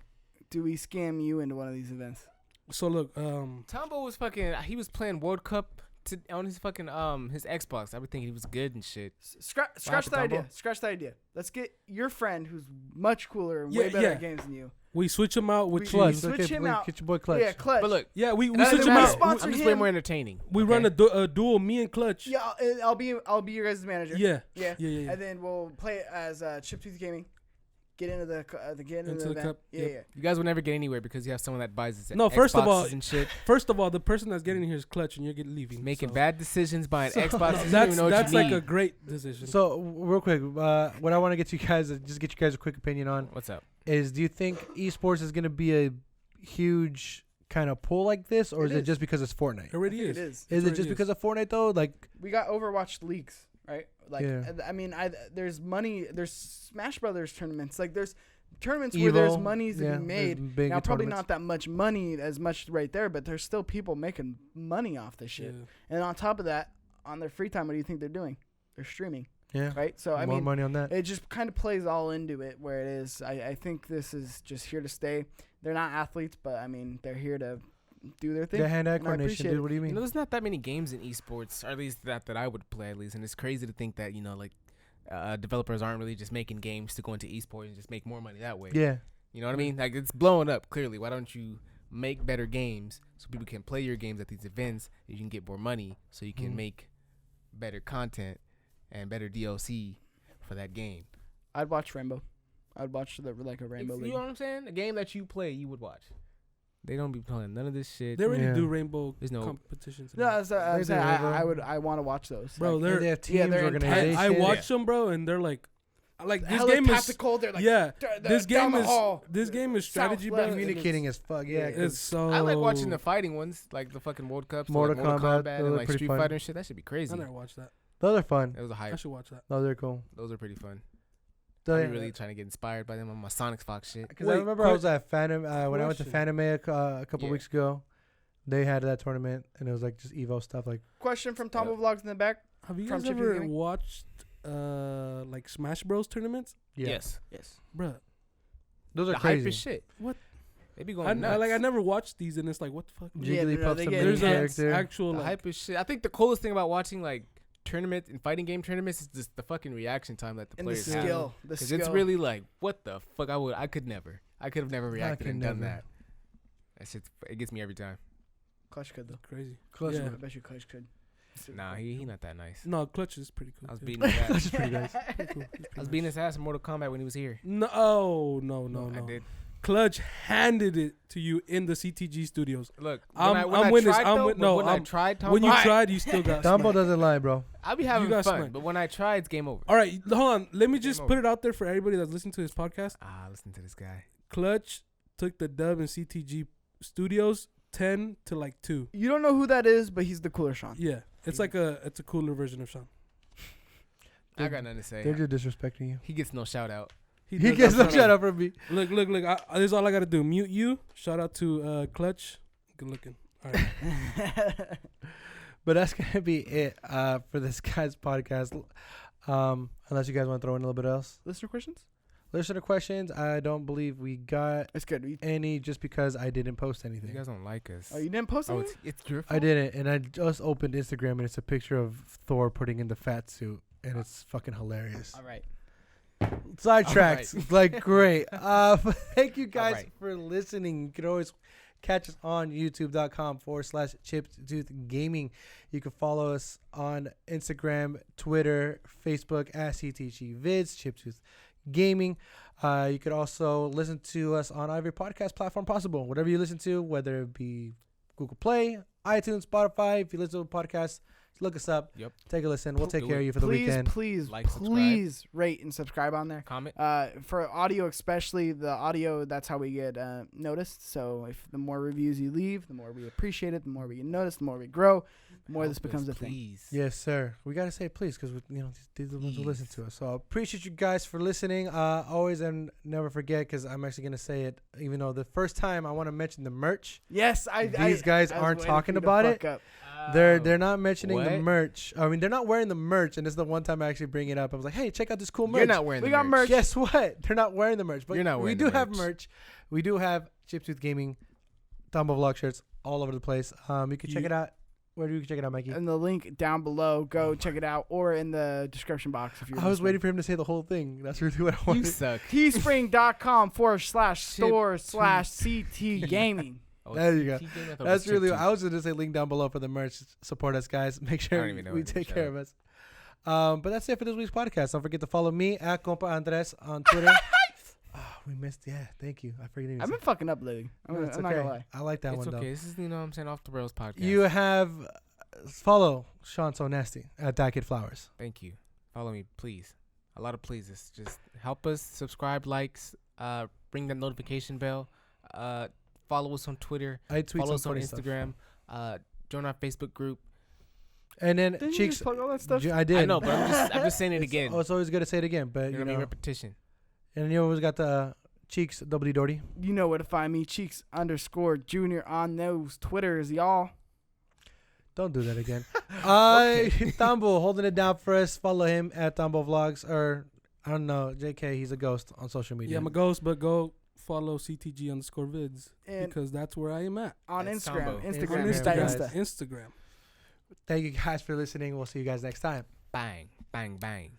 do we scam you into one of these events? So look, Tambo was fucking. He was playing World Cup on his fucking his Xbox. I would think he was good and shit. Scratch happened, the idea. Tambo? Scratch the idea. Let's get your friend who's much cooler and Yeah, way better yeah. at games than you. we switch them out with We- Clutch. cheese. Switch him out. Get your boy Clutch. Yeah, Clutch. But look, Yeah, we it doesn't switch them matter. out. Sponsor I'm just way him. more entertaining. We okay? run a duel, me and Clutch. Yeah, I'll be your guys' manager. Yeah. Yeah. Yeah. And then we'll play it as Chiptooth Gaming. Get into the Into the event. cup, Yeah, yep. yeah. You guys will never get anywhere because you have someone that buys his No, first of Xboxes all- and shit, First of all, the person that's getting here is Clutch, and you're leaving. making so. bad decisions, buying So- Xboxes. No, you don't even That's know what that's you like need. a great decision. So real quick, what I want to get you guys, just get you guys a quick opinion on What's up? is: do you think esports is going to be a huge kind of pull like this, or It is it is. just because it's Fortnite? it already I think is. it is. Is it already just is. because of Fortnite though? Like, We got Overwatch leagues, right? Like, Yeah. I mean, there's money. There's Smash Brothers tournaments. Like, there's tournaments where there's Evo, money to yeah, be there's made. big Now, probably tournaments. not that much money as much right there, but there's still people making money off this shit. Yeah. And on top of that, on their free time, what do you think they're doing? They're streaming, Yeah, right? So I more mean, money on that. it just kind of plays all into it where it is. I think this is just here to stay. They're not athletes, but I mean, they're here to do their thing. The hand-eye and I coordination, appreciate dude. it. What do you You mean? know, there's not that many games in esports, or at least that I would play at least, and it's crazy to think that like developers aren't really just making games to go into esports and just make more money that way. Yeah, You know what I mean? Like, it's blowing up clearly. Why don't you make better games so people can play your games at these events? You can get more money so you can Mhm. make better content and better DLC for that game. I'd watch Rainbow. I'd watch like a Rainbow You League. know what I'm saying? A game that you play, you would watch. They don't be playing none of this shit. They already Yeah. do rainbow There's no- competitions. and No, all. I'm They saying do, I bro. I want to watch those. Bro, Like, they're they have teams, yeah, they're intense. organizations. I watch them, bro, and they're like this game is tactical. They're like yeah. This down game the is hall. this game is strategy, South, bro. left. communicating as fuck. Yeah, It's so. I like watching the fighting ones, like the fucking World Cups, Mortal like Mortal Kombat, Kombat, those and are like pretty Street fun. Fighter and shit. That should be crazy. I never watched that. those are fun. It was a I hype. should watch that. Those are cool. Those are pretty fun. Those- I'm really trying to get inspired by them on my Sonic Fox shit. Because I Wait, remember I was at Phantom when I went to question. Phantom a couple Yeah. weeks ago. They had that tournament, and it was like just Evo stuff. Like, Question from Tambo Vlogs in the back. Have you From guys Chip ever Gaming? watched like Smash Bros tournaments, yeah, Yes. Yes. bro? those are The hype crazy. is shit. What? They be going I nuts. never watched these, and it's like, what the fuck? Yeah, no, Jigglypuff's they the get main There's an intense. character. actual The like, hype is shit. I think the coolest thing about watching like tournaments and fighting game tournaments is just the fucking reaction time that the And the players have. skill. The Because skill. it's really like, what the fuck? I could have never reacted could and done never. that. That shit, it gets me every time. Clutch could though. crazy. Clutch. Yeah. I bet you Clutch could. Nah, he not that nice. No, Clutch is pretty cool. I was too. beating his That's ass. just pretty nice. Pretty cool. He's pretty I was nice. beating his ass in Mortal Kombat when he was here. No. I did. Clutch handed it to you in the CTG studios. Look, I'm when I witness- tried, I'm though, wit- no, when I I'm- tried, When you Tambo, tried, you still got Tambo smacked. doesn't lie, bro. I'll be having got fun. smacked. But when I try, it's game over. All right, hold on. Let me just Game put over. it out there for everybody that's listening to this podcast. Listen to this guy. Clutch took the dub in CTG studios 10 to like 2. You don't know who that is, but he's the cooler Shawn. Yeah, it's like it's a cooler version of Shawn. I got nothing to say. They're just disrespecting you. He gets no shout out. He does gets that no for shout me. out from me. Look. This is all I gotta do. Mute you. Shout out to Clutch. Good looking. All right. But that's gonna be it for this guy's podcast. Unless you guys want to throw in a little bit else. Listener questions? Listener questions. I don't believe we got It's good. any just because I didn't post You anything. guys don't like us. Oh, you didn't post Oh, anything? it's your fault. I didn't, and I just opened Instagram and it's a picture of Thor putting in the fat suit, and it's fucking hilarious. All right. Sidetracked, like great. Thank you guys right. for listening. You can always catch us on youtube.com/chiptoothgaming. You can follow us on Instagram, Twitter, Facebook at CTG Vids, Chiptooth Gaming. You could also listen to us on every podcast platform possible. Whatever you listen to, whether it be Google Play, iTunes, Spotify. If you listen to a podcast, look us up. Yep. Take a listen. We'll take Do care it. of you for the weekend. Please, Like, subscribe. please rate and subscribe on there. Comment. For audio, especially the audio, that's how we get noticed. So if the more reviews you leave, the more we appreciate it, the more we get noticed, the more we grow, the more this Help becomes us, a thing. please. Yes, sir. We gotta say please because these are the ones who listen Please. to us. So I appreciate you guys for listening. Always and never forget because I'm actually gonna say it. Even though the first time I want to mention the merch. Yes, These guys I was aren't waiting talking for you to about it. fuck up. They're not mentioning the what? merch. I mean, they're not wearing the merch, and this is the one time I actually bring it up. I was like, "Hey, check out this cool merch." You're not wearing We the got merch. Guess what? They're not wearing the merch, but You're not we wearing do the have merch. merch. We do have Chiptooth Gaming, Tambo Vlog shirts all over the place. You can check it out. Where do you check it out, Mikey? And the link down below, go check it out, or in the description box if you're I was waiting for him to say the whole thing. That's really what I You wanted. suck. teespring.com/store/CT Gaming. Oh, There you go. T game, I thought it That's was really. Chip I was going to say link down below for the merch. Support us, guys. Make sure don't even know we it. take Shut care up. of us. But that's it for this week's podcast. Don't forget to follow me at Compa Andres on Twitter. We missed. Yeah, thank you. I forget. I've been fucking up lately. I'm No, it's not okay. gonna lie. I like that It's one okay. though. This is, what I'm saying, off the rails podcast. You have follow Shawn So Nasty at Doherty Flowers. Thank you. Follow me, please. A lot of pleases. Just help us, subscribe, likes, ring that notification bell. Follow us on Twitter. I tweet Follow some us on funny stuff. Instagram. Join our Facebook group. And then Didn't you Cheeks. just plug all that stuff? I did. I know, but I'm just saying it It's- again. Oh, it's always good to say it again, but You're you gonna be know. repetition. And you always got the Cheeks Doherty. You know where to find me, Cheeks_Junior on those Twitters, y'all. Don't do that again. Tambo holding it down for us. Follow him at Tambo Vlogs, or I don't know, JK. He's a ghost on social media. Yeah, I'm a ghost, but go follow CTG_vids And because that's where I am at. on That's Instagram. Tambo. Instagram. On Insta. Instagram. Insta. Instagram. Thank you guys for listening. We'll see you guys next time. Bang, bang, bang.